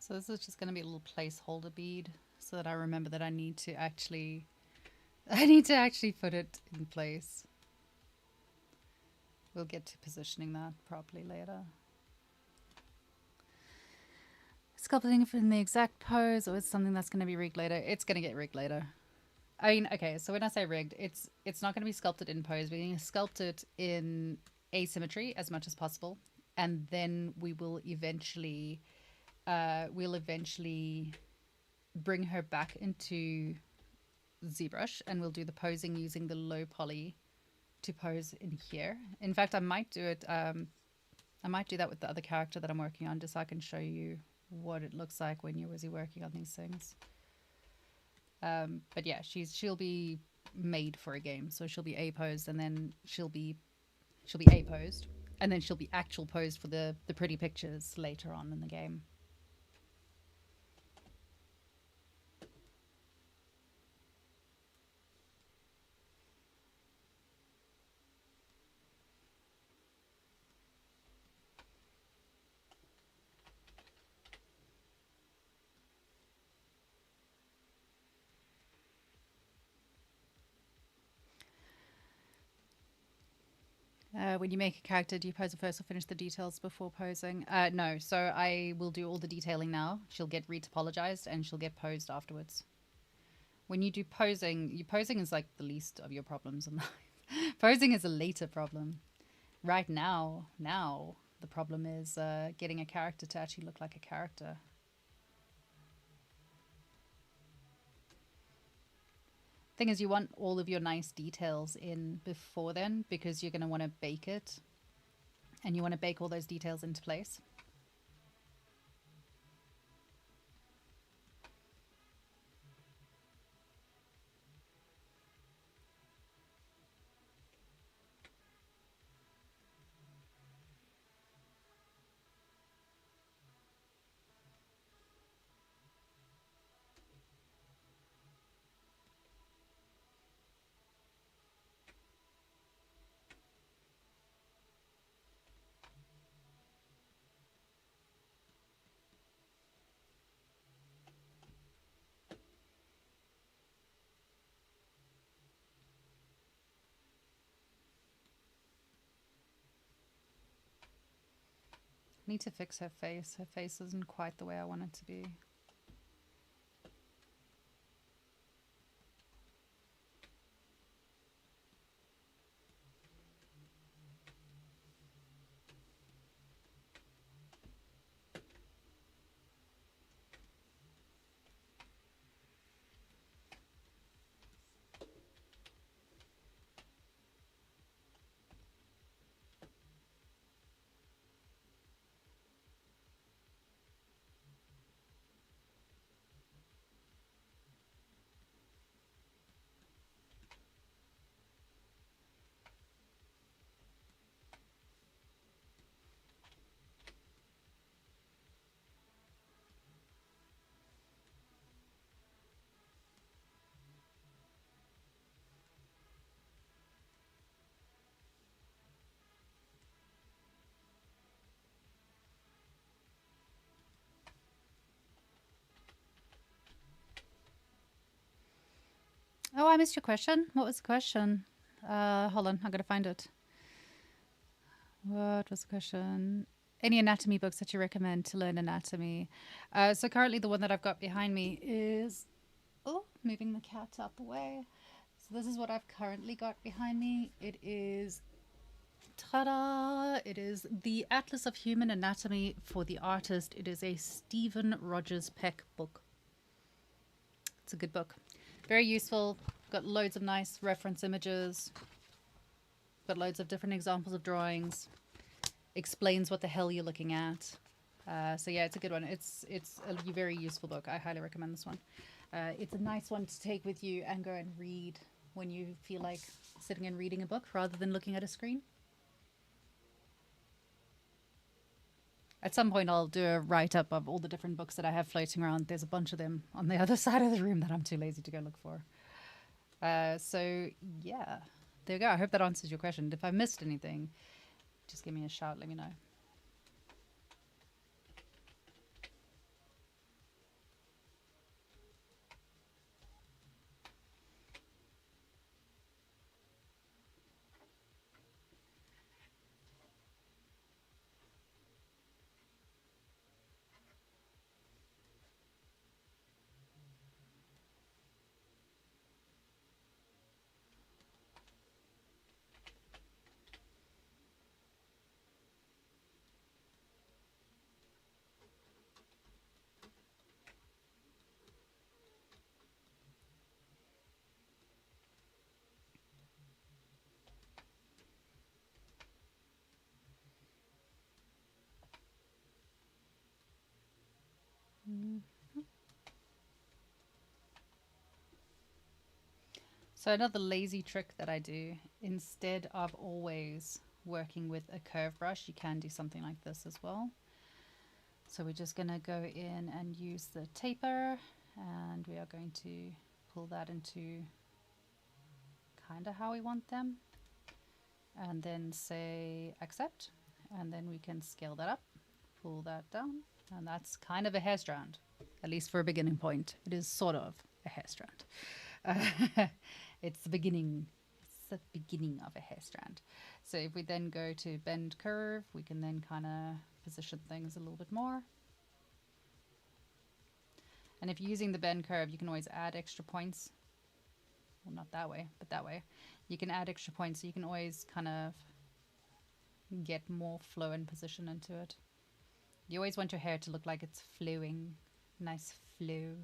So this is just going to be a little placeholder bead so that I remember that I need to actually put it in place. We'll get to positioning that properly later. Sculpting in the exact pose, or is something that's going to be rigged later? It's going to get rigged later. I mean, okay, so when I say rigged, it's not going to be sculpted in pose. We're going to sculpt it in asymmetry as much as possible, and then we will eventually bring her back into ZBrush, and we'll do the posing using the low poly to pose in here. In fact, I might do it. I might do that with the other character that I'm working on, just so I can show you what it looks like when you're busy working on these things. But yeah, she'll be made for a game, so she'll be A posed, and then she'll be A posed, and then she'll be actual posed for the pretty pictures later on in the game. When you make a character, do you pose it first or finish the details before posing? No, so I will do all the detailing now. She'll get retopologized and she'll get posed afterwards. When you do posing, posing is like the least of your problems in life. Posing is a later problem. Right now, the problem is getting a character to actually look like a character. Thing is, you want all of your nice details in before then, because you're going to want to bake it, and you want to bake all those details into place. Need to fix her face. Her face isn't quite the way I want it to be. Oh, I missed your question. What was the question? Hold on, I'm gonna find it. What was the question? Any anatomy books that you recommend to learn anatomy? So currently the one that I've got behind me is, oh, moving the cat out the way. So this is what I've currently got behind me. It is, ta-da! It is the Atlas of Human Anatomy for the Artist. It is a Stephen Rogers Peck book. It's a good book. Very useful. Got loads of nice reference images. Got loads of different examples of drawings. Explains what the hell you're looking at. So yeah, it's a good one. It's a very useful book. I highly recommend this one. It's a nice one to take with you and go and read when you feel like sitting and reading a book rather than looking at a screen. At some point I'll do a write-up of all the different books that I have floating around. There's a bunch of them on the other side of the room that I'm too lazy to go look for. So yeah, there you go. I hope that answers your question. If I missed anything, just give me a shout, let me know. So another lazy trick that I do, instead of always working with a curve brush, you can do something like this as well. So we're just going to go in and use the taper, and we are going to pull that into kind of how we want them, and then say accept, and then we can scale that up, pull that down, and that's kind of a hair strand, at least for a beginning point. It is sort of a hair strand. It's the beginning. It's the beginning of a hair strand. So if we then go to bend curve, we can then kind of position things a little bit more. And if you're using the bend curve, you can always add extra points. Well, not that way, but that way. You can add extra points, so you can always kind of get more flow and position into it. You always want your hair to look like it's flowing. Nice flow.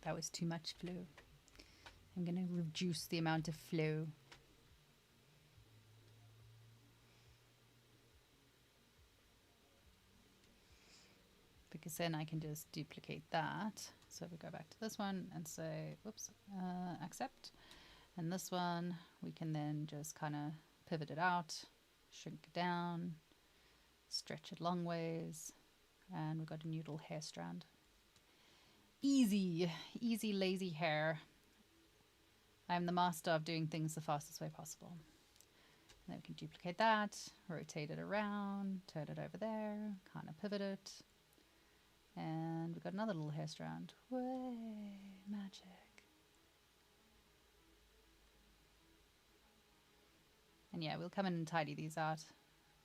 That was too much flow. I'm going to reduce the amount of flow. Because then I can just duplicate that. So we go back to this one and say, whoops, accept. And this one, we can then just kind of pivot it out, shrink it down, stretch it long ways, and we've got a new little hair strand. Easy, easy, lazy hair. I'm the master of doing things the fastest way possible. And then we can duplicate that, rotate it around, turn it over there, kind of pivot it. And we've got another little hair strand. Way, magic. And yeah, we'll come in and tidy these out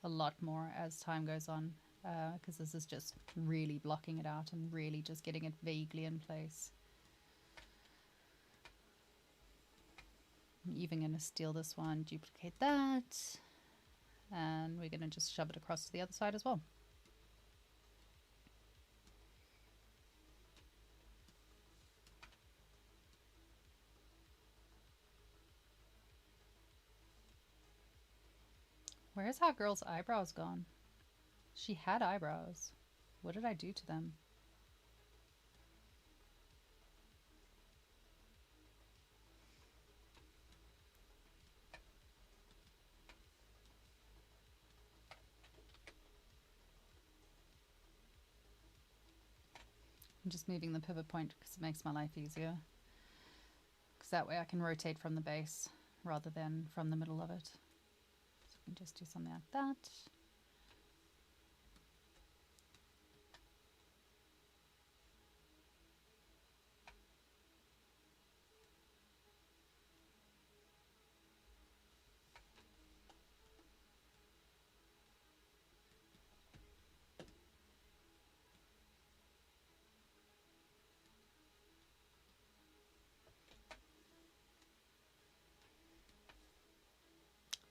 a lot more as time goes on, because this is just really blocking it out and really just getting it vaguely in place. I'm even going to steal this one, duplicate that, and we're going to just shove it across to the other side as well. Where's our girl's eyebrows gone? She had eyebrows. What did I do to them? I'm just moving the pivot point because it makes my life easier. Because that way I can rotate from the base rather than from the middle of it. So we can just do something like that.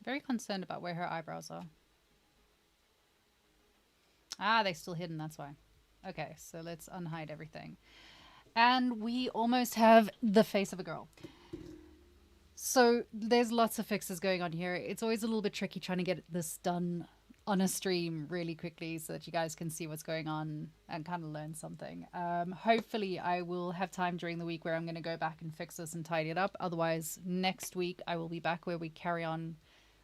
Very concerned about where her eyebrows are. Ah, they're still hidden, that's why. Okay, so let's unhide everything. And we almost have the face of a girl. So there's lots of fixes going on here. It's always a little bit tricky trying to get this done on a stream really quickly so that you guys can see what's going on and kind of learn something. Hopefully I will have time during the week where I'm going to go back and fix this and tidy it up. Otherwise, next week I will be back where we carry on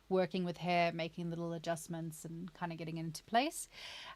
working with hair, making little adjustments and kind of getting it into place.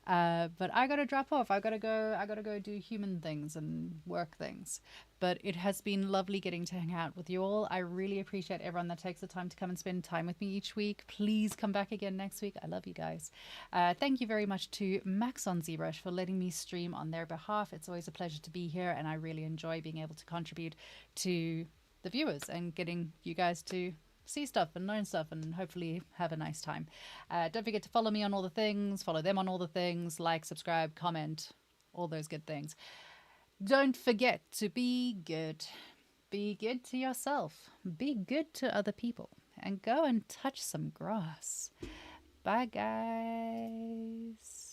But I gotta drop off. I gotta go do human things and work things. But it has been lovely getting to hang out with you all. I really appreciate everyone that takes the time to come and spend time with me each week. Please come back again next week. I love you guys. Thank you very much to Max on ZBrush for letting me stream on their behalf. It's always a pleasure to be here, and I really enjoy being able to contribute to the viewers and getting you guys to see stuff and learn stuff and hopefully have a nice time. Don't forget to follow me on all the things, follow them on all the things, like, subscribe, comment, all those good things. Don't forget to be good. Be good to yourself. Be good to other people. And go and touch some grass. Bye, guys.